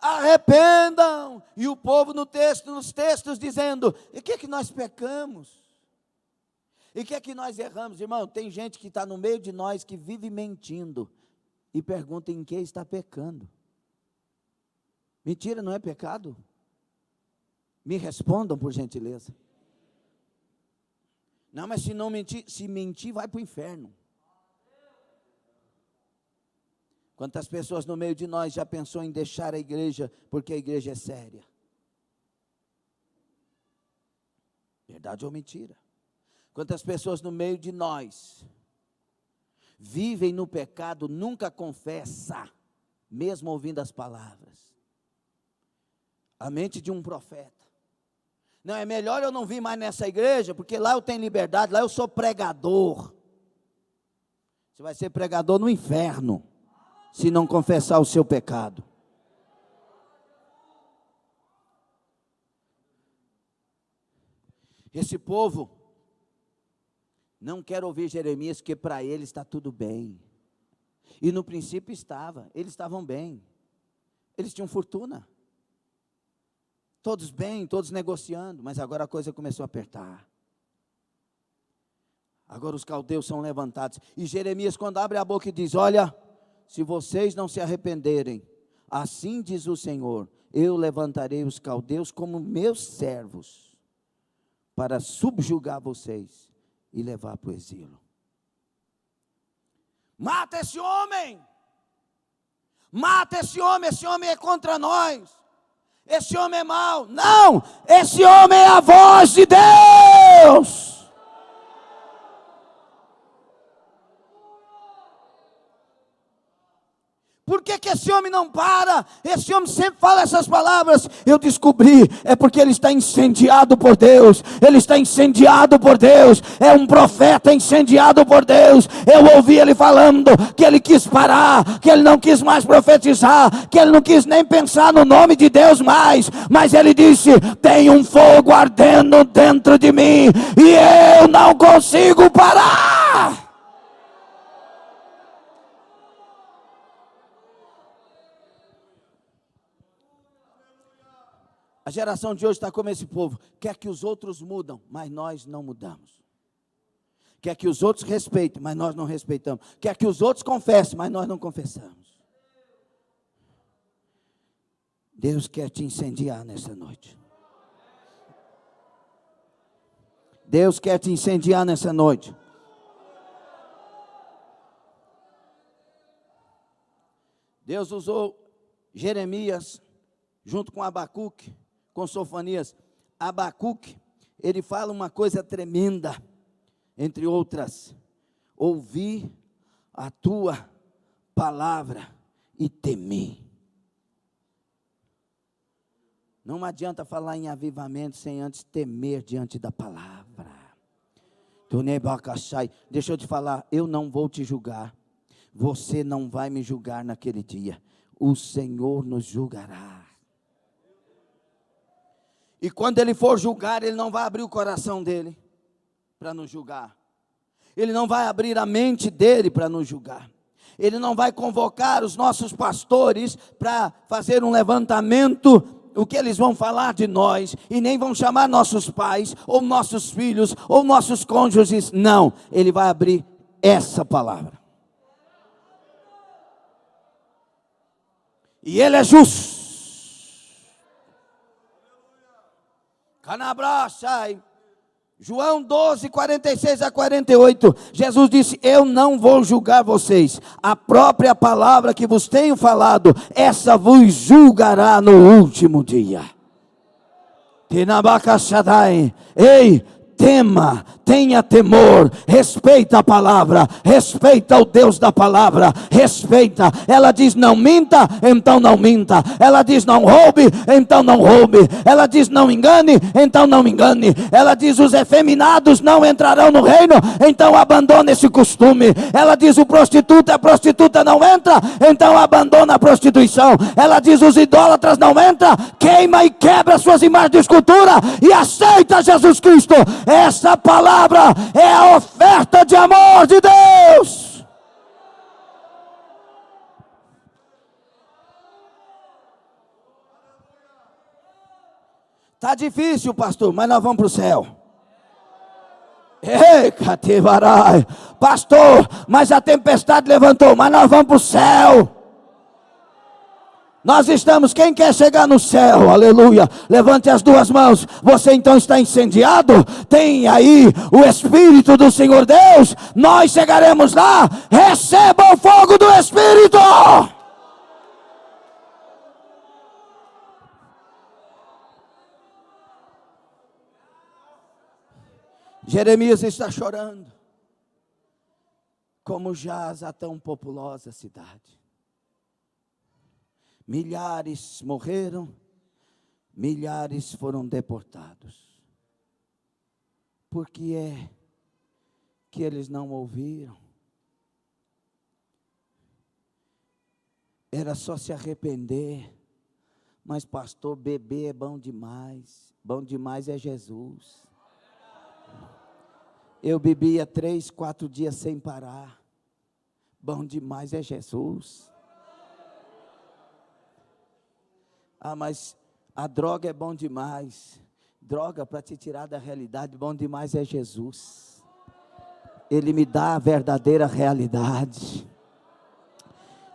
arrependam. E o povo nos textos dizendo: e o que é que nós pecamos? E o que é que nós erramos? Irmão, tem gente que está no meio de nós que vive mentindo e pergunta em que está pecando. Mentira não é pecado? Me respondam, por gentileza. Não, mas se não mentir, se mentir, vai para o inferno. Quantas pessoas no meio de nós já pensou em deixar a igreja porque a igreja é séria? Verdade ou mentira? Quantas pessoas no meio de nós vivem no pecado, nunca confessa, mesmo ouvindo as palavras? A mente de um profeta: não, é melhor eu não vir mais nessa igreja, porque lá eu tenho liberdade, lá eu sou pregador. Você vai ser pregador no inferno, se não confessar o seu pecado. Esse povo não quer ouvir Jeremias, porque para eles está tudo bem. E no princípio eles estavam bem, eles tinham fortuna, todos bem, todos negociando, mas agora a coisa começou a apertar. Agora os caldeus são levantados, e Jeremias, quando abre a boca e diz: olha, se vocês não se arrependerem, assim diz o Senhor, eu levantarei os caldeus como meus servos, para subjugar vocês e levar para o exílio. Mata esse homem, esse homem é contra nós, esse homem é mau. Não, esse homem é a voz de Deus. Por que esse homem não para? Esse homem sempre fala essas palavras. Eu descobri, é porque ele está incendiado por Deus. Ele está incendiado por Deus. É um profeta incendiado por Deus. Eu ouvi ele falando que ele quis parar, que ele não quis mais profetizar, que ele não quis nem pensar no nome de Deus mais. Mas ele disse: tem um fogo ardendo dentro de mim e eu não consigo parar. A geração de hoje está como esse povo: quer que os outros mudam, mas nós não mudamos. Quer que os outros respeitem, mas nós não respeitamos. Quer que os outros confessem, mas nós não confessamos. Deus quer te incendiar nessa noite. Deus quer te incendiar nessa noite. Deus usou Jeremias junto com Abacuque, com Sofonias. Abacuque, ele fala uma coisa tremenda, entre outras: ouvi a tua palavra e temi. Não adianta falar em avivamento sem antes temer diante da palavra. Deixa eu te falar, eu não vou te julgar, você não vai me julgar naquele dia, o Senhor nos julgará. E quando ele for julgar, ele não vai abrir o coração dele para nos julgar. Ele não vai abrir a mente dele para nos julgar. Ele não vai convocar os nossos pastores para fazer um levantamento, o que eles vão falar de nós, e nem vão chamar nossos pais, ou nossos filhos, ou nossos cônjuges. Não, ele vai abrir essa palavra. E ele é justo. João 12, 46 a 48, Jesus disse: eu não vou julgar vocês, a própria palavra que vos tenho falado, essa vos julgará no último dia. Ei, tema, tenha temor, respeita a palavra, respeita o Deus da palavra, respeita. Ela diz não minta, então não minta. Ela diz não roube, então não roube. Ela diz não engane, então não engane. Ela diz os efeminados não entrarão no reino, então abandone esse costume. Ela diz a prostituta não entra, então abandona a prostituição. Ela diz os idólatras não entram, queima e quebra suas imagens de escultura e aceita Jesus Cristo. Essa palavra é a oferta de amor de Deus. Está difícil, pastor, mas nós vamos para o céu. Ei, Catevarai, pastor, mas a tempestade levantou, mas nós vamos para o céu. Nós estamos, quem quer chegar no céu, aleluia, levante as duas mãos. Você então está incendiado, tem aí o Espírito do Senhor Deus, nós chegaremos lá, receba o fogo do Espírito. Jeremias está chorando, como jaz a tão populosa cidade. Milhares morreram, milhares foram deportados. Por que é que eles não ouviram? Era só se arrepender. Mas pastor, beber é bom demais. Bom demais é Jesus. Eu bebia 3, 4 dias sem parar. Bom demais é Jesus. Ah, mas a droga é bom demais. Droga para te tirar da realidade, bom demais é Jesus. Ele me dá a verdadeira realidade.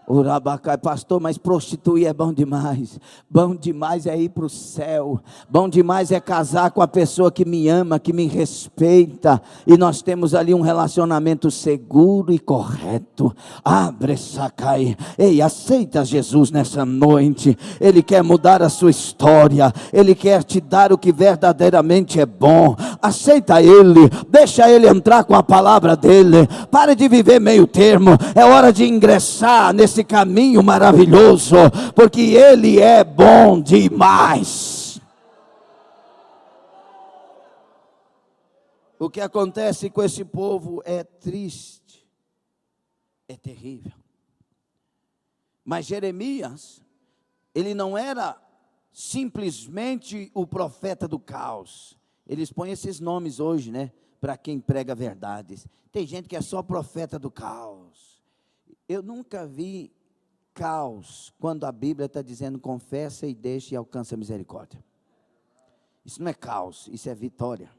Urabacai, pastor, mas prostituir é bom demais. Bom demais é ir para o céu. Bom demais é casar com a pessoa que me ama, que me respeita. E nós temos ali um relacionamento seguro e correto. Abre, Sacai. Ei, aceita Jesus nessa noite. Ele quer mudar a sua história. Ele quer te dar o que verdadeiramente é bom. Aceita Ele. Deixa Ele entrar com a palavra dEle. Pare de viver meio termo. É hora de ingressar nesse caminho maravilhoso, porque Ele é bom demais. O que acontece com esse povo é triste, é terrível. Mas Jeremias, ele não era simplesmente o profeta do caos. Eles põem esses nomes hoje, né, para quem prega verdades. Tem gente que é só profeta do caos. Eu nunca vi caos quando a Bíblia está dizendo confessa e deixa e alcança a misericórdia. Isso não é caos, isso é vitória.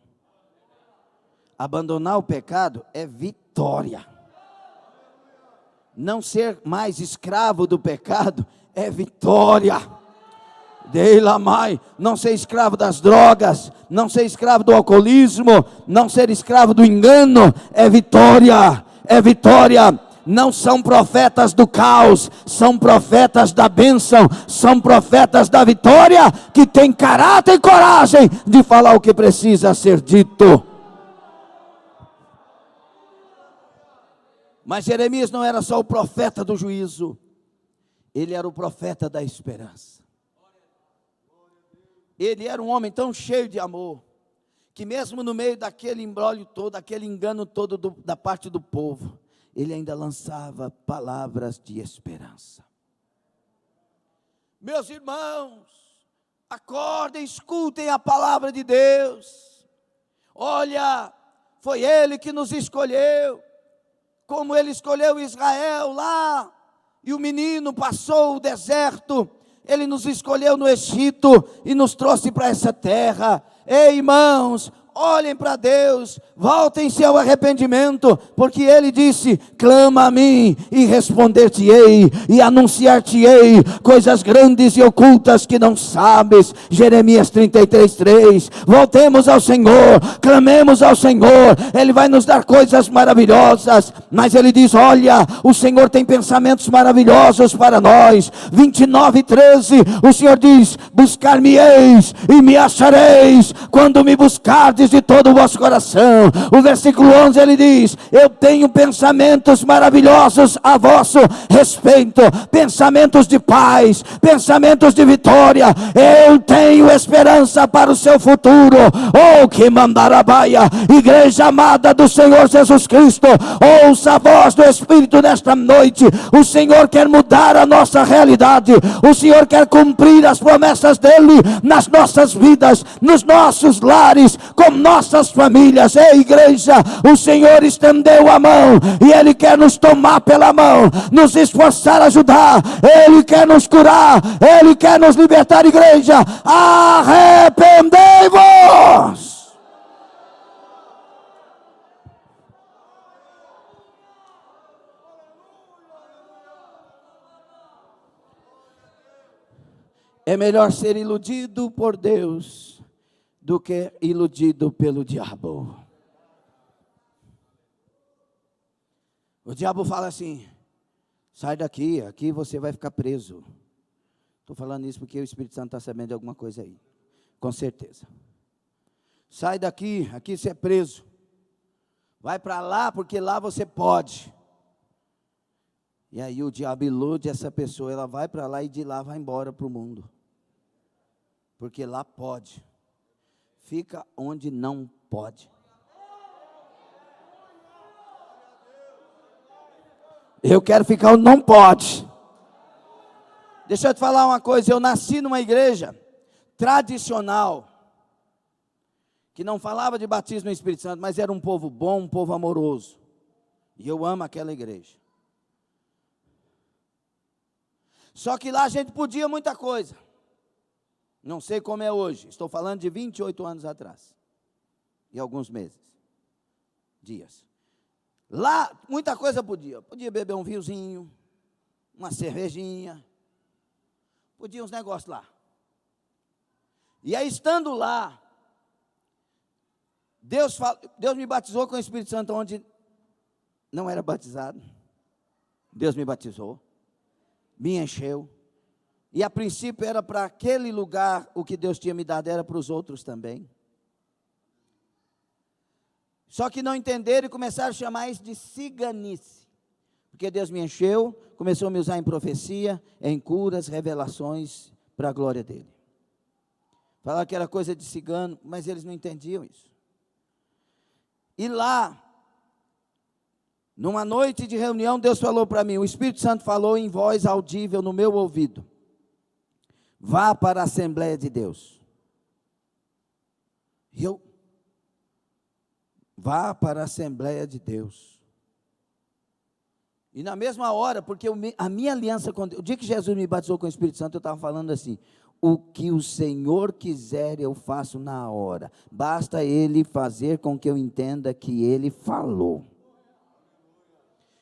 Abandonar o pecado é vitória. Não ser mais escravo do pecado é vitória. Não ser escravo das drogas, não ser escravo do alcoolismo, não ser escravo do engano é vitória, é vitória. Não são profetas do caos, são profetas da bênção, são profetas da vitória, que têm caráter e coragem de falar o que precisa ser dito. Mas Jeremias não era só o profeta do juízo, ele era o profeta da esperança. Ele era um homem tão cheio de amor, que mesmo no meio daquele imbróglio todo, aquele engano todo da parte do povo, ele ainda lançava palavras de esperança. Meus irmãos, acordem, escutem a palavra de Deus. Olha, foi Ele que nos escolheu, como Ele escolheu Israel lá, e o menino passou o deserto. Ele nos escolheu no Egito e nos trouxe para essa terra. Ei, irmãos, olhem para Deus, voltem-se ao arrependimento, porque Ele disse, clama a mim e responder-te-ei, e anunciar-te-ei coisas grandes e ocultas que não sabes. Jeremias 33:3. Voltemos ao Senhor, clamemos ao Senhor, Ele vai nos dar coisas maravilhosas. Mas Ele diz, olha, o Senhor tem pensamentos maravilhosos para nós. 29:13, o Senhor diz, buscar-me-eis e me achareis, quando me buscardes amardes de todo o vosso coração. O versículo 11 ele diz: eu tenho pensamentos maravilhosos a vosso respeito, pensamentos de paz, pensamentos de vitória. Eu tenho esperança para o seu futuro. Oh, que mandarabaia, igreja amada do Senhor Jesus Cristo, ouça a voz do Espírito nesta noite. O Senhor quer mudar a nossa realidade, o Senhor quer cumprir as promessas dele nas nossas vidas, nos nossos lares, com nossas famílias. Ei, igreja, o Senhor estendeu a mão e Ele quer nos tomar pela mão, nos esforçar a ajudar. Ele quer nos curar, Ele quer nos libertar. Igreja, arrependei-vos. É melhor ser iludido por Deus do que iludido pelo diabo. O diabo fala assim: sai daqui, aqui você vai ficar preso. Estou falando isso porque o Espírito Santo está sabendo de alguma coisa aí, com certeza. Sai daqui, aqui você é preso. Vai para lá, porque lá você pode. E aí o diabo ilude essa pessoa, ela vai para lá e de lá vai embora para o mundo. Porque lá pode. Fica onde não pode. Eu quero ficar onde não pode. Deixa eu te falar uma coisa, eu nasci numa igreja tradicional, que não falava de batismo no Espírito Santo, mas era um povo bom, um povo amoroso. E eu amo aquela igreja. Só que lá a gente podia muita coisa. Não sei como é hoje. Estou falando de 28 anos atrás. E alguns meses. Dias. Lá, muita coisa podia. Podia beber um vinhozinho, uma cervejinha. Podia uns negócios lá. E aí, estando lá, Deus me batizou com o Espírito Santo onde não era batizado. Deus me batizou. Me encheu. E a princípio era para aquele lugar, o que Deus tinha me dado era para os outros também. Só que não entenderam e começaram a chamar isso de ciganice. Porque Deus me encheu, começou a me usar em profecia, em curas, revelações, para a glória dele. Falaram que era coisa de cigano, mas eles não entendiam isso. E lá, numa noite de reunião, Deus falou para mim, o Espírito Santo falou em voz audível no meu ouvido: vá para a Assembleia de Deus. E eu, vá para a Assembleia de Deus. E na mesma hora, porque a minha aliança com Deus, o dia que Jesus me batizou com o Espírito Santo, eu estava falando assim: o que o Senhor quiser eu faço na hora, basta Ele fazer com que eu entenda que Ele falou.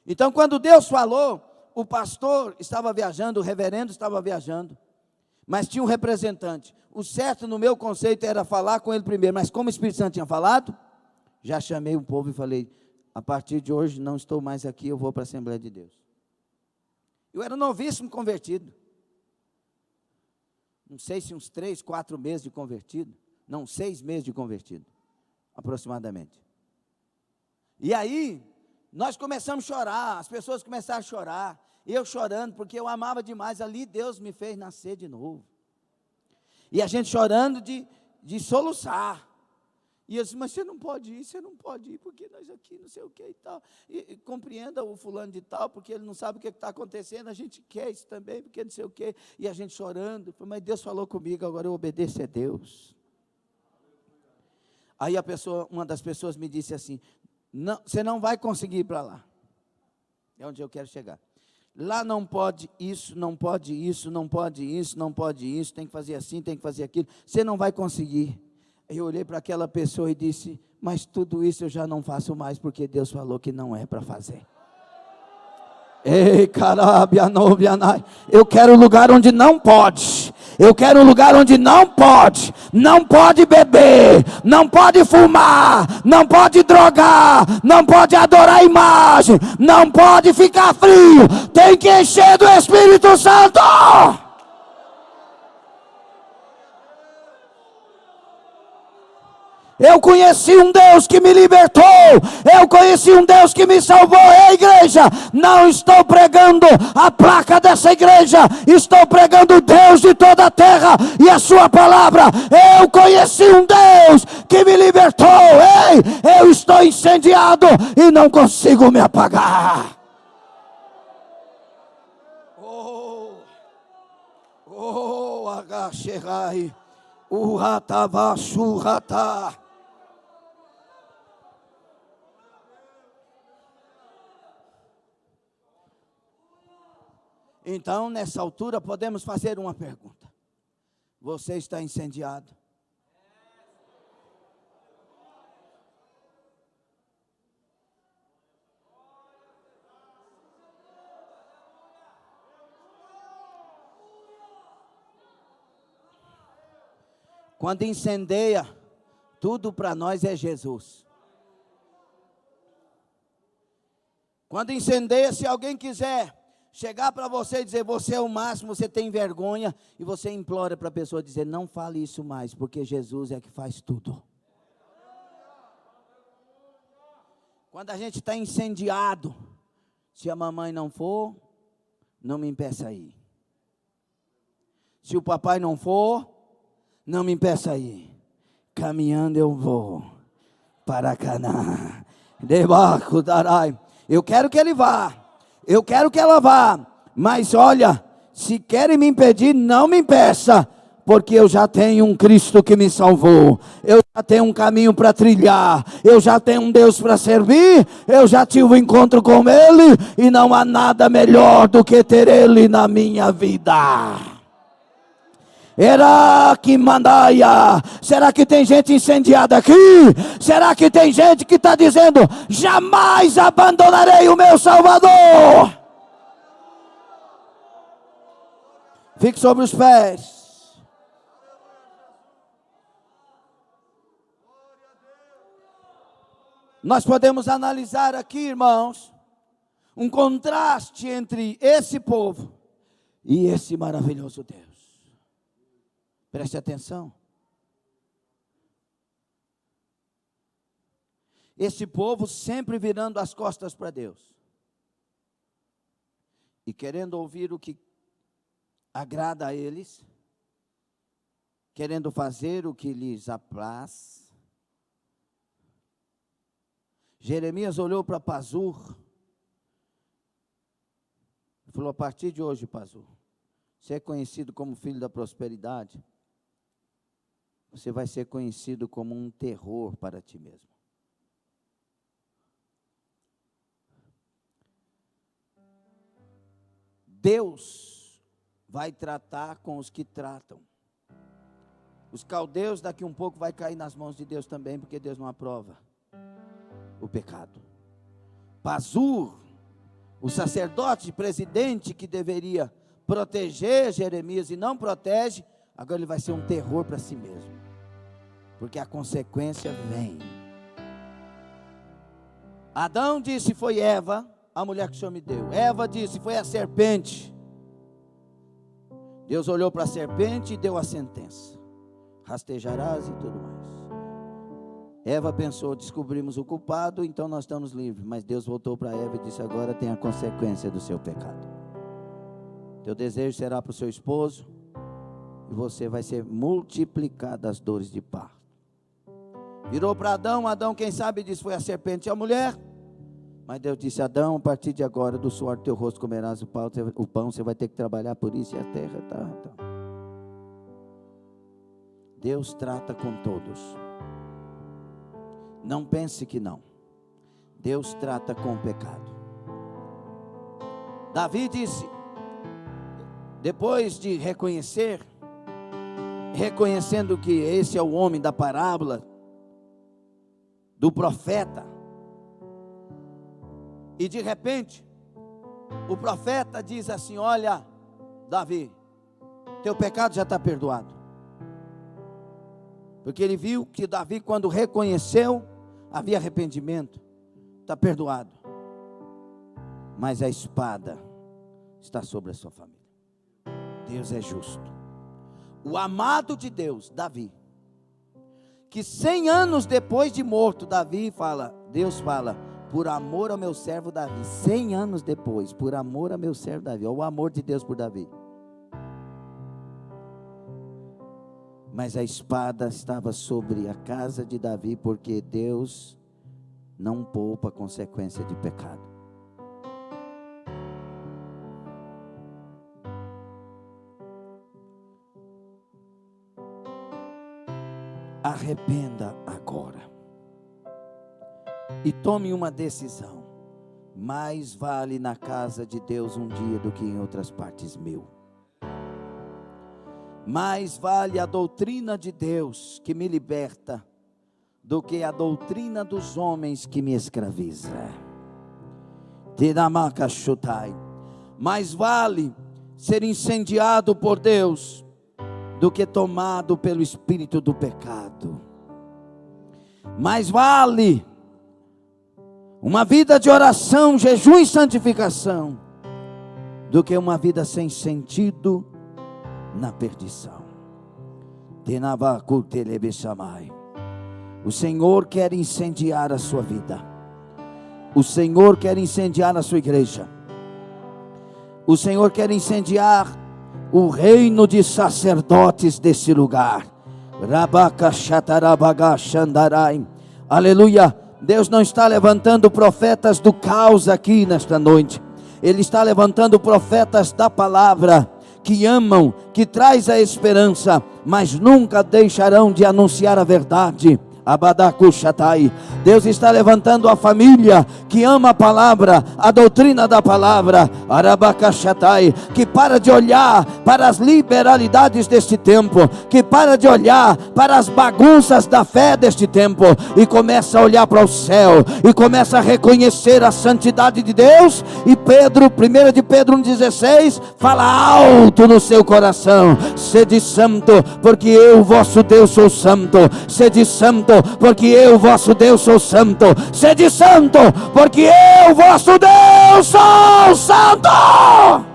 Então quando Deus falou, o pastor estava viajando, o reverendo estava viajando, mas tinha um representante. O certo no meu conceito era falar com ele primeiro, mas como o Espírito Santo tinha falado, já chamei o povo e falei: a partir de hoje não estou mais aqui, eu vou para a Assembleia de Deus. Eu era novíssimo convertido, não sei se uns 3, 4 meses de convertido, não, 6 meses de convertido, aproximadamente. E aí, nós começamos a chorar, as pessoas começaram a chorar, eu chorando, porque eu amava demais, ali Deus me fez nascer de novo. E a gente chorando de soluçar. E eu disse: mas você não pode ir, porque nós aqui, não sei o que e tal. E compreenda o fulano de tal, porque ele não sabe o que está acontecendo, a gente quer isso também, porque não sei o que. E a gente chorando, mas Deus falou comigo, agora eu obedeço a Deus. Aí uma das pessoas me disse assim: não, você não vai conseguir ir para lá. É onde eu quero chegar. Lá não pode isso, não pode isso, não pode isso, não pode isso, tem que fazer assim, tem que fazer aquilo. Você não vai conseguir. Eu olhei para aquela pessoa e disse: mas tudo isso eu já não faço mais, porque Deus falou que não é para fazer. Ei, carabianobianai, eu quero um lugar onde não pode. Eu quero um lugar onde não pode beber, não pode fumar, não pode drogar, não pode adorar a imagem, não pode ficar frio, tem que encher do Espírito Santo. Eu conheci um Deus que me libertou. Eu conheci um Deus que me salvou. Ei, igreja, não estou pregando a placa dessa igreja. Estou pregando o Deus de toda a terra e a sua palavra. Eu conheci um Deus que me libertou. Ei, eu estou incendiado e não consigo me apagar. Oh, agacherai. Uratavashurata. Então, nessa altura, podemos fazer uma pergunta: você está incendiado? Quando incendeia, tudo para nós é Jesus. Quando incendeia, se alguém quiser chegar para você e dizer, você é o máximo, você tem vergonha, e você implora para a pessoa dizer, não fale isso mais, porque Jesus é que faz tudo. Quando a gente está incendiado, se a mamãe não for, não me impeça a ir. Se o papai não for, não me impeça a ir. Caminhando eu vou para Canaã. Debaixo darai. Eu quero que ele vá. Eu quero que ela vá. Mas olha, se querem me impedir, não me impeça. Porque eu já tenho um Cristo que me salvou. Eu já tenho um caminho para trilhar. Eu já tenho um Deus para servir. Eu já tive um encontro com Ele. E não há nada melhor do que ter Ele na minha vida. Era que mandaia. Será que tem gente incendiada aqui? Será que tem gente que está dizendo, jamais abandonarei o meu Salvador? Fique sobre os pés. Nós podemos analisar aqui, irmãos, um contraste entre esse povo e esse maravilhoso Deus. Preste atenção. Esse povo sempre virando as costas para Deus. E querendo ouvir o que agrada a eles. Querendo fazer o que lhes apraz. Jeremias olhou para Pazur. E falou, a partir de hoje, Pazur, você é conhecido como filho da prosperidade. Você vai ser conhecido como um terror para ti mesmo. Deus vai tratar com os que tratam. Os caldeus daqui um pouco vai cair nas mãos de Deus também, porque Deus não aprova o pecado. Pazur, o sacerdote presidente que deveria proteger Jeremias e não protege, agora ele vai ser um terror para si mesmo. Porque a consequência vem. Adão disse, foi Eva, a mulher que o Senhor me deu. Eva disse, foi a serpente. Deus olhou para a serpente e deu a sentença. Rastejarás e tudo mais. Eva pensou, descobrimos o culpado, então nós estamos livres. Mas Deus voltou para Eva e disse, agora tem a consequência do seu pecado. Teu desejo será para o seu esposo, e você vai ser multiplicado as dores de parto. Virou para Adão, Adão quem sabe disse, foi a serpente e a mulher. Mas Deus disse, Adão, a partir de agora, do suor do teu rosto comerás o pão, você vai ter que trabalhar por isso, e a terra tá. Deus trata com todos. Não pense que não. Deus trata com o pecado. Davi disse, depois de reconhecendo que esse é o homem da parábola, do profeta, e de repente, o profeta diz assim, olha, Davi, teu pecado já está perdoado. Porque ele viu que Davi, quando reconheceu, havia arrependimento, está perdoado. Mas a espada está sobre a sua família. Deus é justo. O amado de Deus, Davi, que 100 anos depois de morto, Deus fala, por amor ao meu servo Davi. 100 anos depois, por amor ao meu servo Davi. Olha o amor de Deus por Davi. Mas a espada estava sobre a casa de Davi, porque Deus não poupa a consequência de pecado. Arrependa agora e tome uma decisão. Mais vale na casa de Deus um dia do que em outras partes 1000. Mais vale a doutrina de Deus que me liberta do que a doutrina dos homens que me escraviza. Mais vale ser incendiado por Deus do que tomado pelo espírito do pecado. Mais vale uma vida de oração, jejum e santificação do que uma vida sem sentido na perdição. O Senhor quer incendiar a sua vida. O Senhor quer incendiar a sua igreja. O Senhor quer incendiar o reino de sacerdotes desse lugar. Aleluia. Deus não está levantando profetas do caos aqui nesta noite. Ele está levantando profetas da palavra, que amam, que traz a esperança, mas nunca deixarão de anunciar a verdade. Deus está levantando a família que ama a palavra, a doutrina da palavra, que para de olhar para as liberalidades deste tempo, que para de olhar para as bagunças da fé deste tempo, e começa a olhar para o céu, e começa a reconhecer a santidade de Deus. E 1 de Pedro 1,16 fala alto no seu coração: sede santo, porque eu, vosso Deus, sou santo. Sede santo, porque eu, vosso Deus, sou santo. Sede santo, porque eu, vosso Deus, sou santo.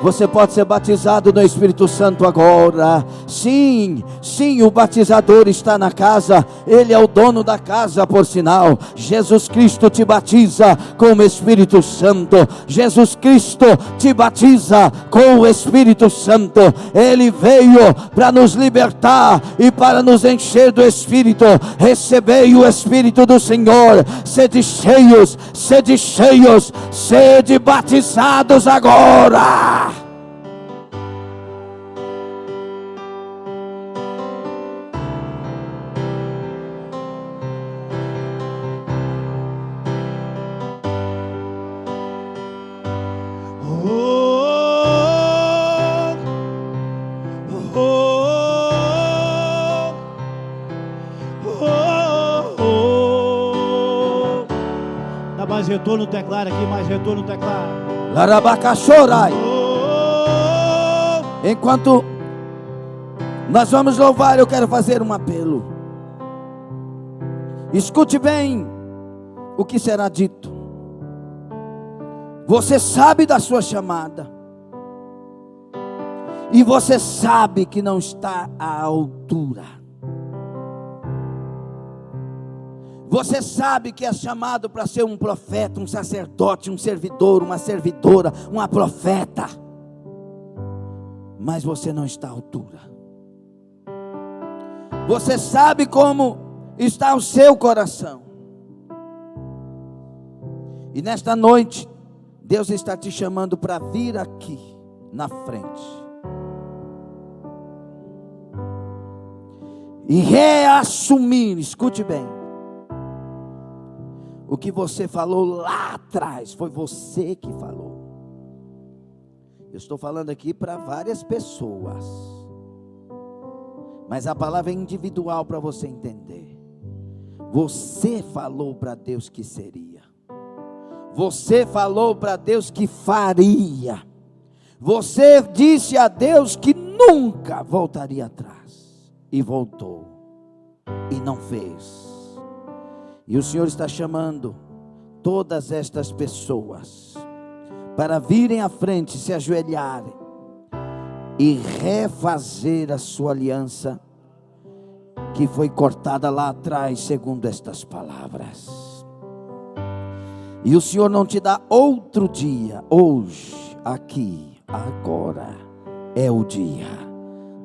Você pode ser batizado no Espírito Santo agora. Sim, o batizador está na casa. Ele é o dono da casa, por sinal. Jesus Cristo te batiza com o Espírito Santo. Jesus Cristo te batiza com o Espírito Santo. Ele veio para nos libertar e para nos encher do Espírito. Recebei o Espírito do Senhor. Sede cheios, sede batizados agora. Mais retorno no teclado aqui, mais retorno no teclado. Larabacachorai. Enquanto nós vamos louvar, eu quero fazer um apelo. Escute bem o que será dito. Você sabe da sua chamada, e você sabe que não está à altura. Você sabe que é chamado para ser um profeta, um sacerdote, um servidor, uma servidora, uma profeta, mas você não está à altura. Você sabe como está o seu coração, e nesta noite Deus está te chamando para vir aqui na frente e reassumir. Escute bem. O que você falou lá atrás, foi você que falou. Eu estou falando aqui para várias pessoas, mas a palavra é individual para você entender. Você falou para Deus que seria. Você falou para Deus que faria. Você disse a Deus que nunca voltaria atrás, e voltou, e não fez. E o Senhor está chamando todas estas pessoas para virem à frente, se ajoelharem e refazer a sua aliança que foi cortada lá atrás, segundo estas palavras. E o Senhor não te dá outro dia, hoje, aqui, agora é o dia.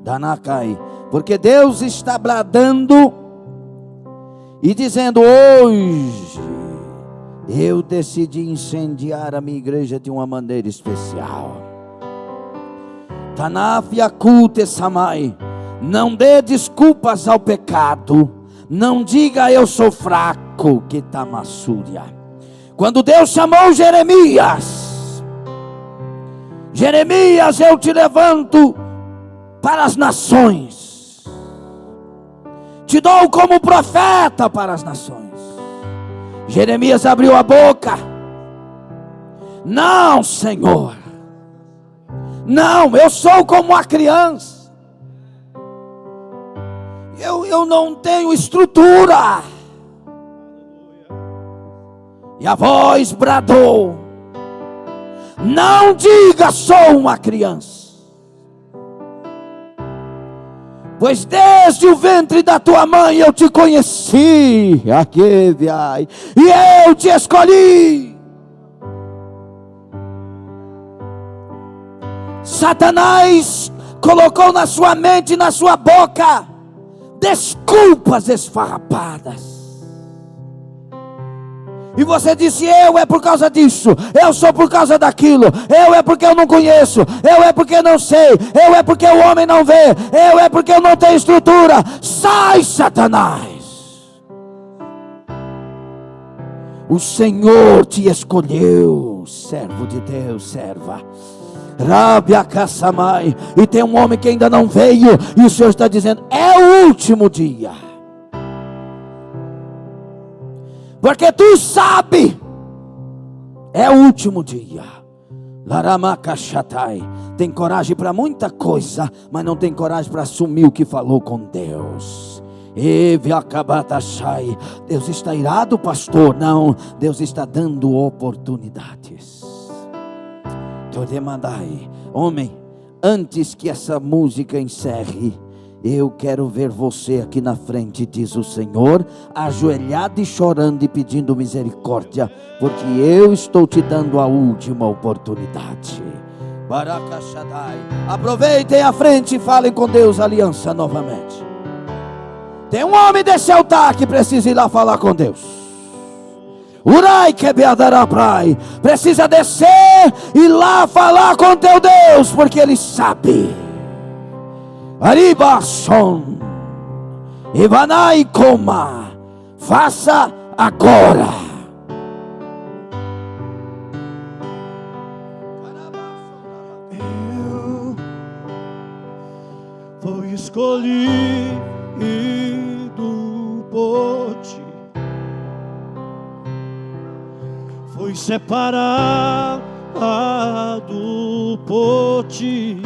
Danakai, porque Deus está bradando e dizendo: hoje eu decidi incendiar a minha igreja de uma maneira especial. Tanafiakute Samai, não dê desculpas ao pecado, não diga eu sou fraco, que tamassúria. Quando Deus chamou Jeremias, eu te levanto para as nações, te dou como profeta para as nações. Jeremias abriu a boca: não, Senhor, não, eu sou como a criança, eu não tenho estrutura. E a voz bradou: não diga sou uma criança, pois desde o ventre da tua mãe eu te conheci, e eu te escolhi. Satanás colocou na sua mente e na sua boca desculpas esfarrapadas. E você disse: eu é por causa disso, eu sou por causa daquilo, eu é porque eu não conheço, eu é porque não sei, eu é porque o homem não vê, eu é porque eu não tenho estrutura. Sai, Satanás! O Senhor te escolheu, servo de Deus, serva. Rabia Kassamai. E tem um homem que ainda não veio, e o Senhor está dizendo: é o último dia. Porque tu sabe, é o último dia. Laramakachatai. Tem coragem para muita coisa, mas não tem coragem para assumir o que falou com Deus. Deus está irado, pastor? Não, Deus está dando oportunidades. Homem, antes que essa música encerre, eu quero ver você aqui na frente, diz o Senhor, ajoelhado e chorando e pedindo misericórdia, porque eu estou te dando a última oportunidade. Barakashadai. Aproveitem a frente e falem com Deus aliança novamente. Tem um homem desse altar que precisa ir lá falar com Deus. Urai que beadaraprai. Precisa descer e lá falar com teu Deus, porque Ele sabe. Aribashon, Ivanai Koma, faça agora. Eu fui escolhido por ti, fui separado por ti.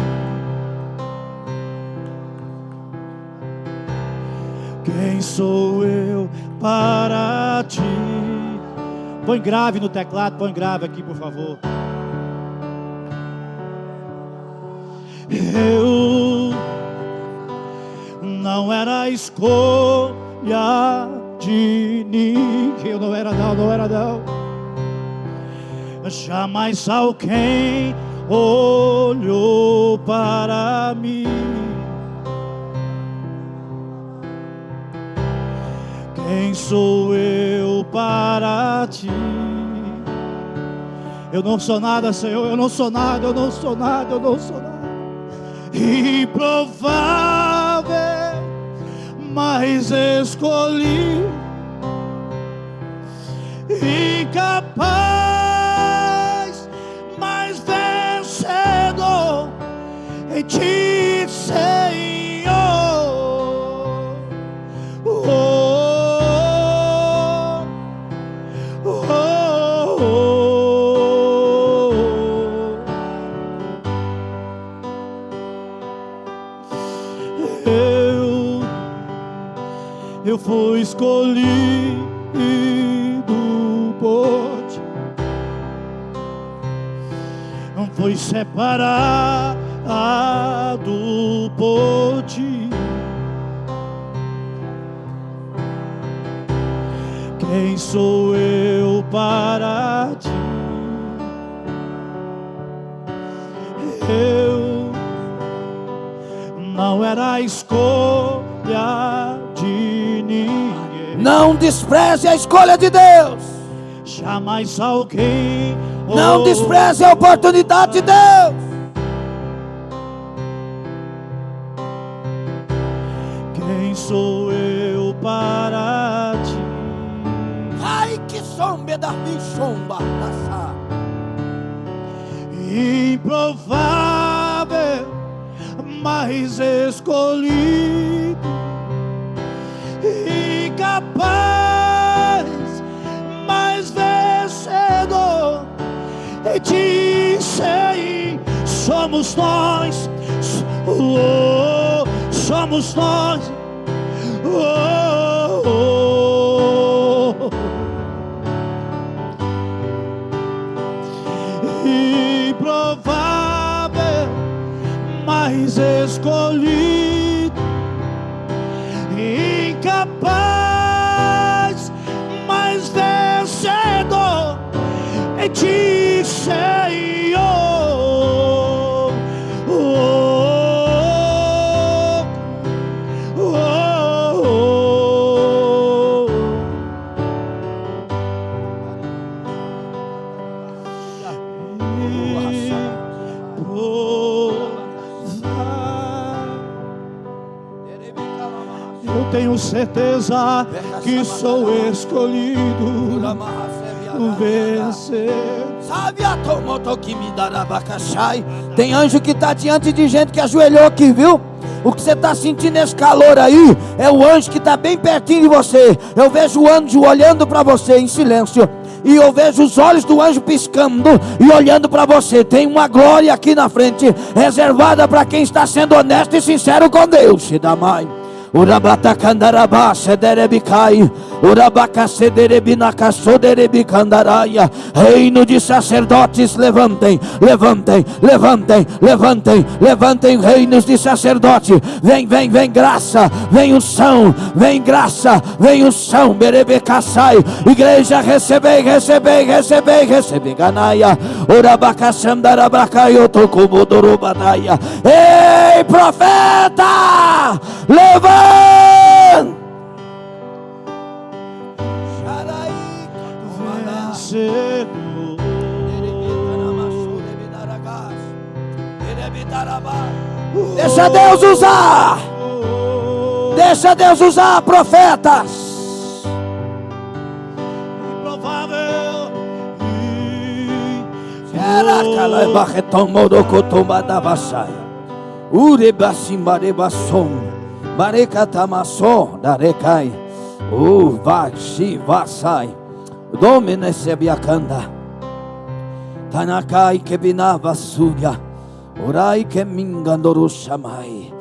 Quem sou eu para ti? Põe grave no teclado, põe grave aqui, por favor. Eu não era escolha de ninguém. Eu não era não. Jamais alguém olhou para mim. Quem sou eu para ti? Eu não sou nada, Senhor, eu não sou nada. Improvável, mas escolhi. Incapaz, mas vencedor em ti, Senhor. Eu fui escolhido por ti. foi separado por ti. Quem sou eu para ti? Eu não era a escolha de ninguém. Não despreze a escolha de Deus. Jamais alguém. Não despreze a oportunidade de Deus. Quem sou eu para ti? Ai, que sombra da bichomba. Improvável, mas escolhido, incapaz, mas vencedor. E te sei, somos nós, somos nós. Improvável, mas escolhido, incapaz, mas vencedor. Em ti, Senhor. Eu tenho certeza que sou escolhido vencer. Tem anjo que está diante de gente que ajoelhou aqui, viu? O que você está sentindo esse calor aí é o anjo que está bem pertinho de você. Eu vejo o anjo olhando para você em silêncio, e eu vejo os olhos do anjo piscando e olhando para você. Tem uma glória aqui na frente, reservada para quem está sendo honesto e sincero com Deus. Urabata candaraba sederebicai, urabaka sederebinaka soderebicandaraia. Reino de sacerdotes, levantem, levantem, levantem, levantem, levantem reinos de sacerdote. Vem, vem, vem graça, vem unção, vem graça, vem unção. Berebecassai, igreja, recebei, recebei, recebei, recebei. Ganaia, urabaka sandarabacai, otokumodorobadaia. Ei, profeta, levanta! Deixa Deus usar. Deixa Deus usar profetas. Improvável. Barekatamaso darekai, vashi vasai, domine sebiakanda, tanakai kebinava suya, orai kemingandoru shamai.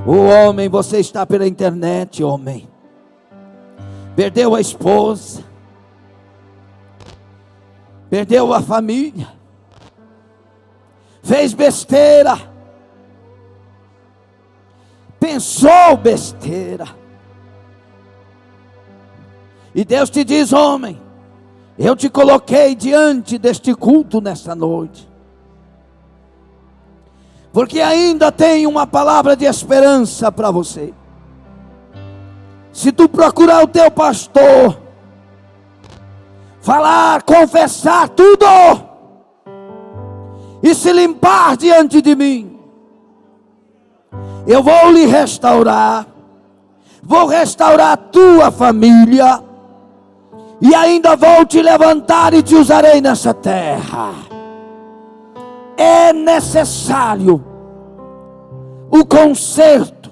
O homem, você está pela internet, homem. Perdeu a esposa, perdeu a família, fez besteira, pensou besteira. E Deus te diz, homem, eu te coloquei diante deste culto nesta noite, porque ainda tem uma palavra de esperança para você. Se tu procurar o teu pastor, falar, confessar tudo, e se limpar diante de mim, eu vou lhe restaurar, vou restaurar a tua família, e ainda vou te levantar e te usarei nessa terra. É necessário o conserto.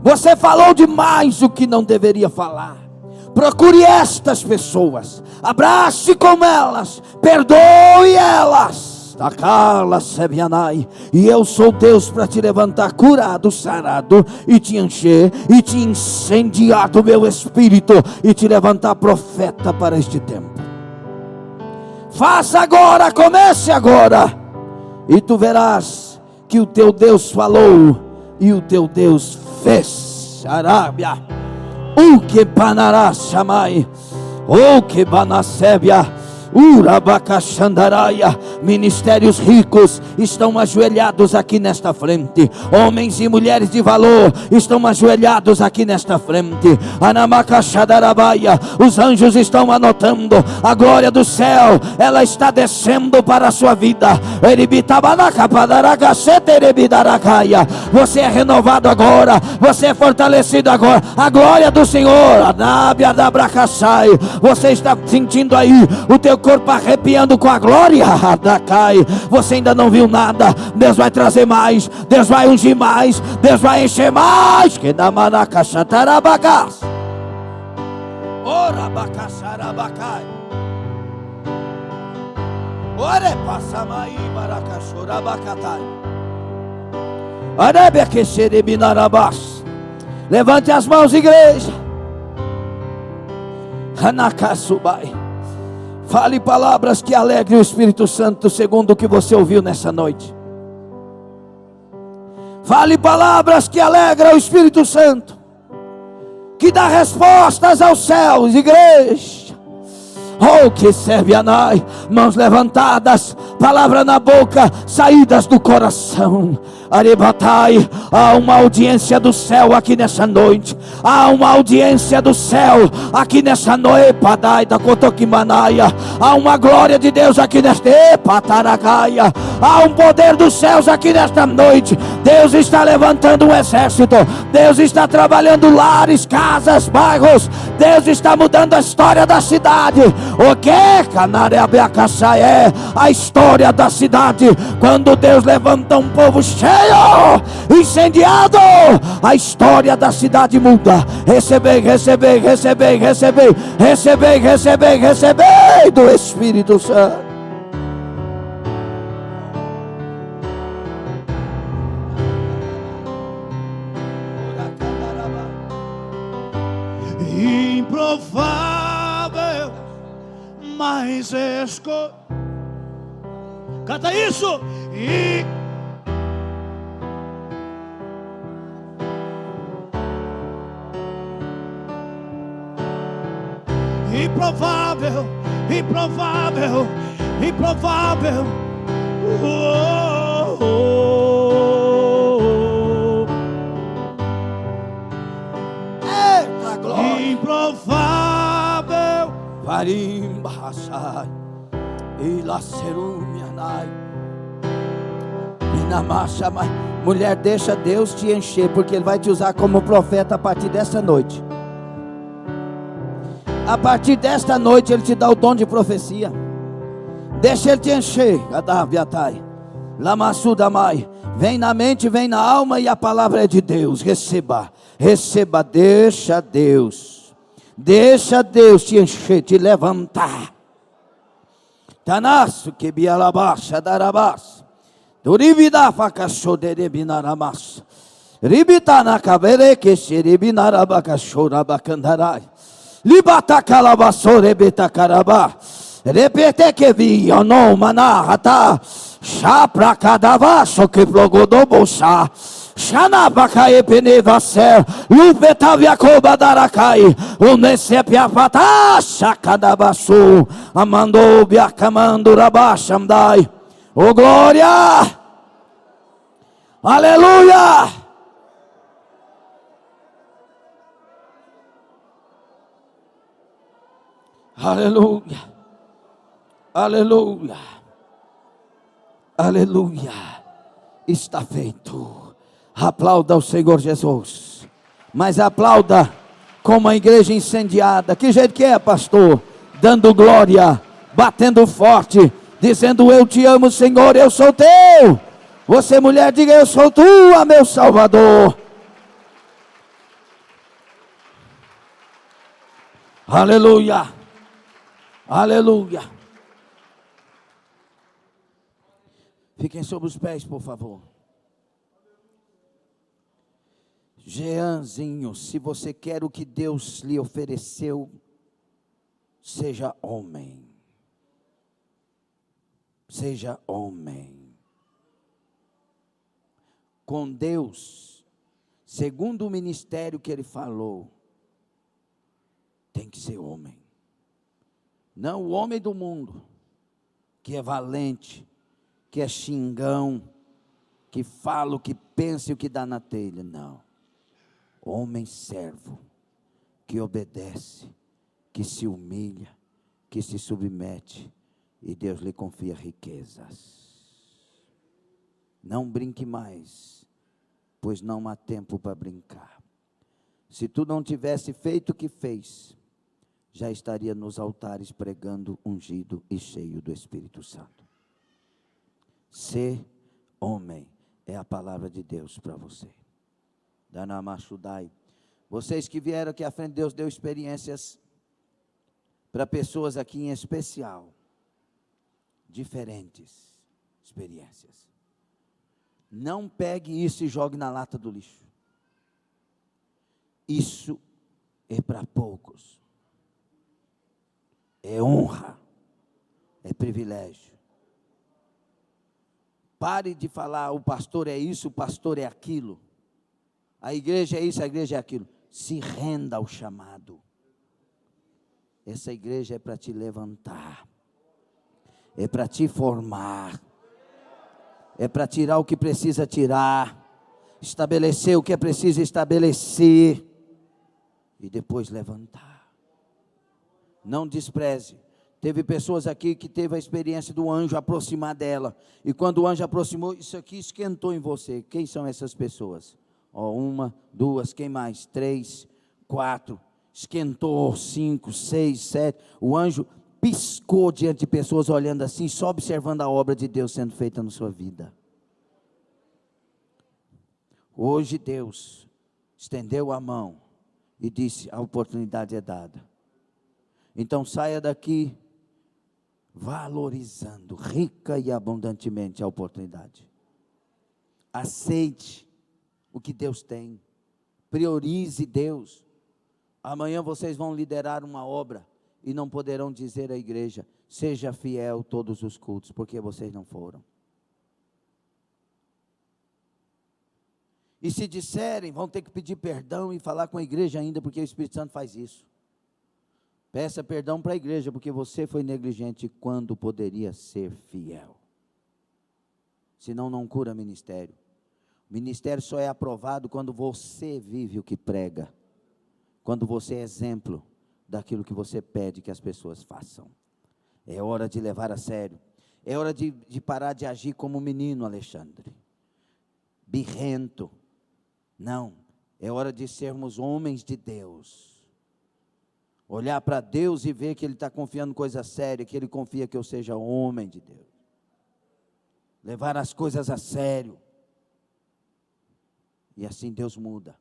Você falou demais o que não deveria falar. Procure estas pessoas, abrace com elas, perdoe elas. E eu sou Deus para te levantar curado, sarado, e te encher, e te incendiar do meu espírito, e te levantar profeta para este tempo. Faça agora, comece agora. e tu verás que o teu Deus falou e o teu Deus fez. Arábia, o que panará chamai, o que banacébia, Urabacachandaraia. Ministérios ricos estão ajoelhados aqui nesta frente. Homens e mulheres de valor estão ajoelhados aqui nesta frente. Anamacachadarabaia. Os anjos estão anotando a glória do céu. Ela está descendo para a sua vida. Você é renovado agora. Você é fortalecido agora. A glória do Senhor. Você está sentindo aí o teu corpo arrepiando com a glória da Cai. Você ainda não viu nada. Deus vai trazer mais. Deus vai ungir mais. Deus vai encher mais. Que da manacaxatarabacás. Ora bacaxarabacai. Ore passamai baracachorabacai. Arebe que xerebinarabás. Levante as mãos, igreja. Hanakasubai. Fale palavras que alegrem o Espírito Santo, segundo o que você ouviu nessa noite. Fale palavras que alegram o Espírito Santo, que dá respostas aos céus, igreja. Oh, que serve Anai. Mãos levantadas, palavra na boca, saídas do coração. Arebatai. Há uma audiência do céu aqui nessa noite. Há uma audiência do céu aqui nessa noite. Padai da Kotokimanaia. Há uma glória de Deus aqui nesta Pataragaia. Há um poder dos céus aqui nesta noite. Deus está levantando um exército. Deus está trabalhando lares, casas, bairros. Deus está mudando a história da cidade. O que? É a história da cidade. Quando Deus levanta um povo cheio, incendiado, a história da cidade muda. Recebei, recebei, recebei, recebei, recebei, recebei, recebei do Espírito Santo. Improvável, mas canta isso. Improvável, improvável, improvável. Oh, oh, oh. Eita glória. Improvável. Varimba Hasai. Ilacerumianai. Inamasha. Mulher, deixa Deus te encher, porque Ele vai te usar como profeta a partir dessa noite. A partir desta noite Ele te dá o dom de profecia. Deixa Ele te encher. Vem na mente, vem na alma, e a palavra é de Deus. Receba, receba. Deixa Deus te encher, te levantar. Tanasso que bialabasha darabas. Duribida facachoderebinaramas. Ribitana cabere que xeribinarabacachorabacandaraia. Libata calabassore beta carabá. Repete que vi no manahata. Chá pra cadava só que plogodou bolsa. Xanabacae penevacel. Lupetavia coba daracai. Unesepia patacha cadabaçu. Amandou biacamando rabachamdai. Oh glória. Aleluia. Aleluia, aleluia, aleluia, está feito. Aplauda o Senhor Jesus, mas aplauda como a igreja incendiada. Que jeito que é, pastor? Dando glória, batendo forte, dizendo: eu te amo, Senhor, eu sou teu. Você, mulher, diga: eu sou tua, meu Salvador. Aleluia. Aleluia. Fiquem sobre os pés, por favor. Jeanzinho, se você quer o que Deus lhe ofereceu, seja homem. Seja homem. com Deus, segundo o ministério que ele falou, tem que ser homem. Não o homem do mundo, que é valente, que é xingão, que fala o que pensa e o que dá na telha. Não. Homem servo, que obedece, que se humilha, que se submete, e Deus lhe confia riquezas. Não brinque mais, pois não há tempo para brincar. Se tu não tivesse feito o que fez, já estaria nos altares pregando, ungido e cheio do Espírito Santo. Ser homem é a palavra de Deus para você. Danamachudai. Vocês que vieram aqui à frente, Deus deu experiências para pessoas aqui em especial. Diferentes experiências. Não pegue isso e jogue na lata do lixo. Isso é para poucos. É honra. É privilégio. Pare de falar, o pastor é isso, o pastor é aquilo. A igreja é isso, a igreja é aquilo. Se renda ao chamado. Essa igreja é para te levantar. É para te formar. É para tirar o que precisa tirar. Estabelecer o que é preciso estabelecer. E depois levantar. Não despreze. Teve pessoas aqui que teve a experiência do anjo aproximar dela. E quando o anjo aproximou, isso aqui esquentou em você. Quem são essas pessoas? Uma, duas, quem mais? 3, 4. Esquentou 5, 6, 7. O anjo piscou diante de pessoas olhando assim, só observando a obra de Deus sendo feita na sua vida. Hoje Deus estendeu a mão e disse, a oportunidade é dada. Então saia daqui valorizando rica e abundantemente a oportunidade. Aceite o que Deus tem. Priorize Deus. Amanhã vocês vão liderar uma obra e não poderão dizer à igreja, seja fiel todos os cultos, porque vocês não foram. E se disserem, vão ter que pedir perdão e falar com a igreja ainda, porque o Espírito Santo faz isso. Peça perdão para a igreja, porque você foi negligente quando poderia ser fiel. Senão não cura ministério. O ministério só é aprovado quando você vive o que prega. Quando você é exemplo daquilo que você pede que as pessoas façam. É hora de levar a sério. É hora de parar de agir como menino, Alexandre. Birrento. Não. É hora de sermos homens de Deus. Olhar para Deus e ver que Ele está confiando coisa séria, que Ele confia que eu seja homem de Deus. Levar as coisas a sério. E assim Deus muda.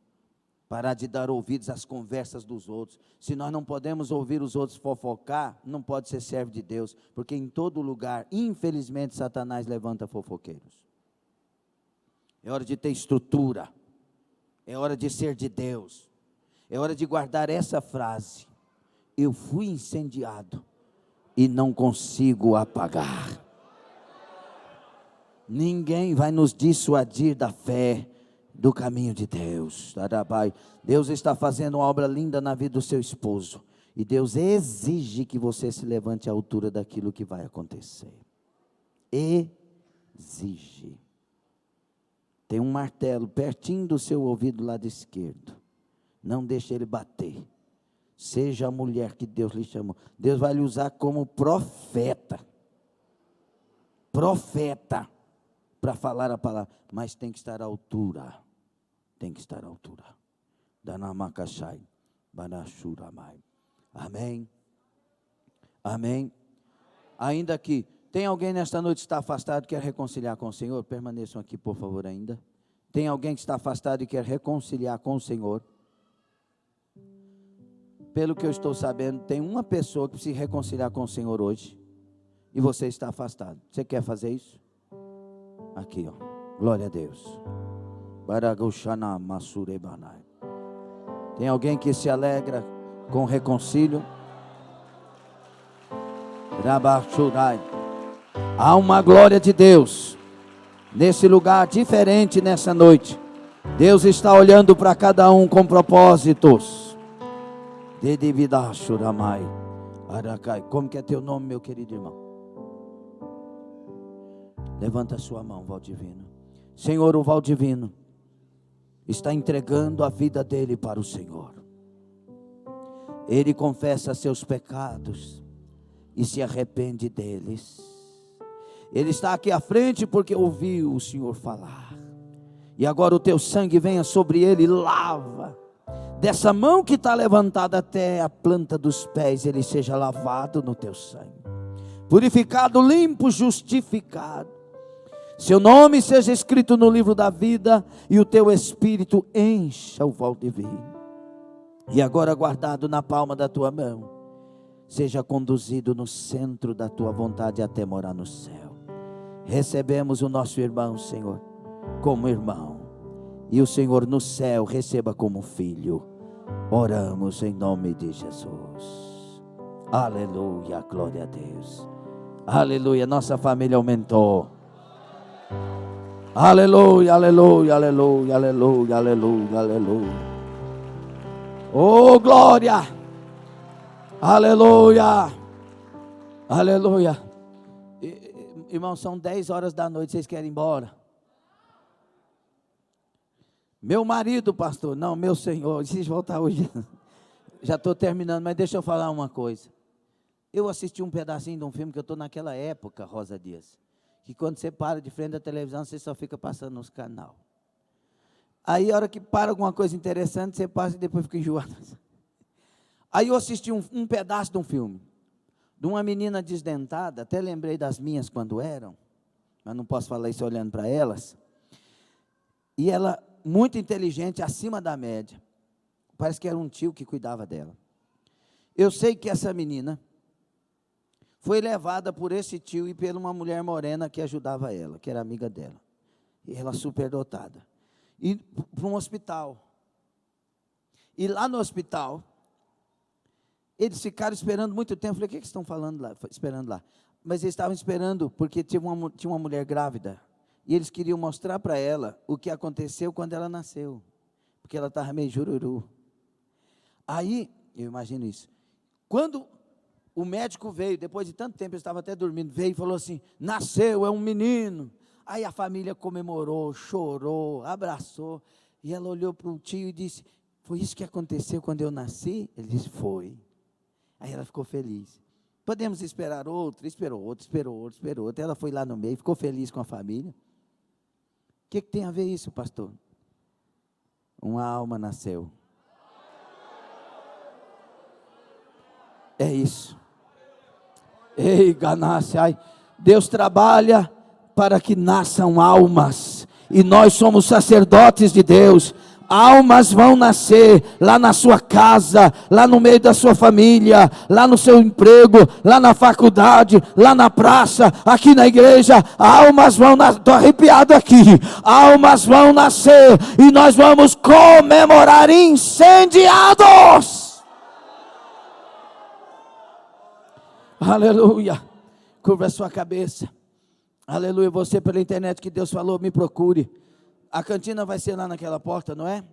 Parar de dar ouvidos às conversas dos outros. Se nós não podemos ouvir os outros fofocar, não pode ser servo de Deus. Porque em todo lugar, infelizmente, Satanás levanta fofoqueiros. É hora de ter estrutura. É hora de ser de Deus. É hora de guardar essa frase. Eu fui incendiado e não consigo apagar. Ninguém vai nos dissuadir da fé, do caminho de Deus. Deus está fazendo uma obra linda na vida do seu esposo. E Deus exige que você se levante à altura daquilo que vai acontecer. Exige. Tem um martelo pertinho do seu ouvido lado esquerdo. Não deixe ele bater. Seja a mulher que Deus lhe chamou. Deus vai lhe usar como profeta. Profeta. Para falar a palavra. Mas tem que estar à altura. Tem que estar à altura. Danamacachai. Banashuramai. Amém. Amém. Ainda aqui. Tem alguém nesta noite que está afastado e quer reconciliar com o Senhor? Permaneçam aqui, por favor, ainda. Tem alguém que está afastado e quer reconciliar com o Senhor? Pelo que eu estou sabendo, tem uma pessoa que precisa reconciliar com o Senhor hoje. E você está afastado. Você quer fazer isso? Aqui, ó. Glória a Deus. Tem alguém que se alegra com o reconcílio? Há uma glória de Deus. nesse lugar diferente nessa noite. Deus está olhando para cada um com propósitos. Como que é teu nome, meu querido irmão? Levanta a sua mão, Valdivino. Senhor, o Valdivino está entregando a vida dele para o Senhor. Ele confessa seus pecados e se arrepende deles. Ele está aqui à frente porque ouviu o Senhor falar. E agora o teu sangue venha sobre ele e lava. Dessa mão que está levantada até a planta dos pés, ele seja lavado no teu sangue. Purificado, limpo, justificado. Seu nome seja escrito no livro da vida e o teu espírito encha o Valdivino. E agora guardado na palma da tua mão, seja conduzido no centro da tua vontade até morar no céu. Recebemos o nosso irmão, Senhor, como irmão, e o Senhor no céu receba como filho. Oramos em nome de Jesus. Aleluia, glória a Deus. Aleluia, nossa família aumentou. Aleluia, aleluia, aleluia, aleluia, aleluia, aleluia. Oh, glória. Aleluia. Aleluia. Irmão, são 10 horas da noite, vocês querem ir embora? Meu marido, pastor, não, meu Senhor, se voltar hoje, já estou terminando, mas deixa eu falar uma coisa. Eu assisti um pedacinho de um filme que eu estou naquela época, Rosa Dias, que quando você para de frente da televisão, você só fica passando nos canal. Aí a hora que para alguma coisa interessante, você passa e depois fica enjoado. Aí eu assisti um pedaço de um filme, de uma menina desdentada, até lembrei das minhas quando eram, mas não posso falar isso olhando para elas. E ela, muito inteligente, acima da média, parece que era um tio que cuidava dela. Eu sei que essa menina foi levada por esse tio e por uma mulher morena que ajudava ela, que era amiga dela. E ela superdotada. E para um hospital. E lá no hospital, eles ficaram esperando muito tempo. Eu falei, o que eles estão falando lá, esperando lá? Mas eles estavam esperando porque tinha uma mulher grávida. E eles queriam mostrar para ela o que aconteceu quando ela nasceu. Porque ela estava meio jururu. Aí, eu imagino isso. Quando o médico veio, depois de tanto tempo, eu estava até dormindo, veio e falou assim, nasceu, é um menino. Aí a família comemorou, chorou, abraçou. E ela olhou para o tio e disse, foi isso que aconteceu quando eu nasci? Ele disse, foi. Aí ela ficou feliz. Podemos esperar outro? Esperou outro, esperou outro, esperou outro. Ela foi lá no meio, ficou feliz com a família. O que tem a ver isso, pastor? Uma alma nasceu. É isso. Ei, Ganassi, ai. Deus trabalha para que nasçam almas. E nós somos sacerdotes de Deus. Almas vão nascer lá na sua casa, lá no meio da sua família, lá no seu emprego, lá na faculdade, lá na praça, aqui na igreja. Almas vão nascer, estou arrepiado aqui. Almas vão nascer e nós vamos comemorar incendiados. Aleluia. Curva a sua cabeça. Aleluia. Você pela internet que Deus falou, me procure. A cantina vai ser lá naquela porta, não é?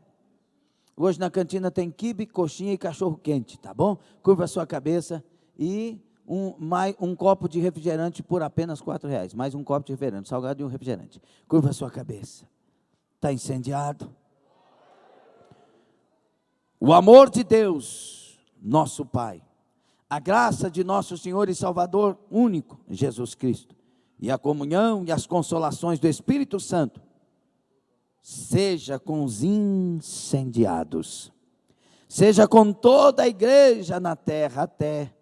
Hoje na cantina tem quibe, coxinha e cachorro quente, tá bom? Curva a sua cabeça e um copo de refrigerante por apenas R$4. Mais um copo de refrigerante, salgado e um refrigerante. Curva a sua cabeça. Está incendiado? O amor de Deus, nosso Pai, a graça de nosso Senhor e Salvador único, Jesus Cristo, e a comunhão e as consolações do Espírito Santo, seja com os incendiados, seja com toda a igreja na terra, até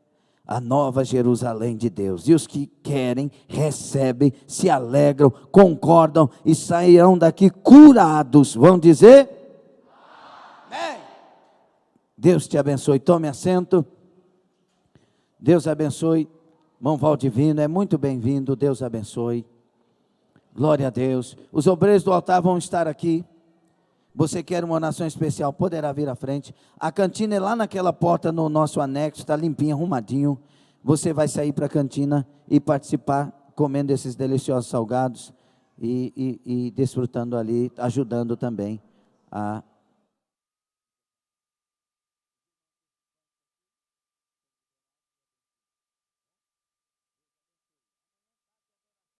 a nova Jerusalém de Deus. E os que querem, recebem, se alegram, concordam e sairão daqui curados. Vão dizer? Amém. Deus te abençoe. Tome assento. Deus abençoe. Irmão Valdivino, é muito bem-vindo. Deus abençoe. Glória a Deus. Os obreiros do altar vão estar aqui. Você quer uma oração especial, poderá vir à frente. A cantina é lá naquela porta no nosso anexo, está limpinho, arrumadinho. Você vai sair para a cantina e participar, comendo esses deliciosos salgados. e desfrutando ali, ajudando também a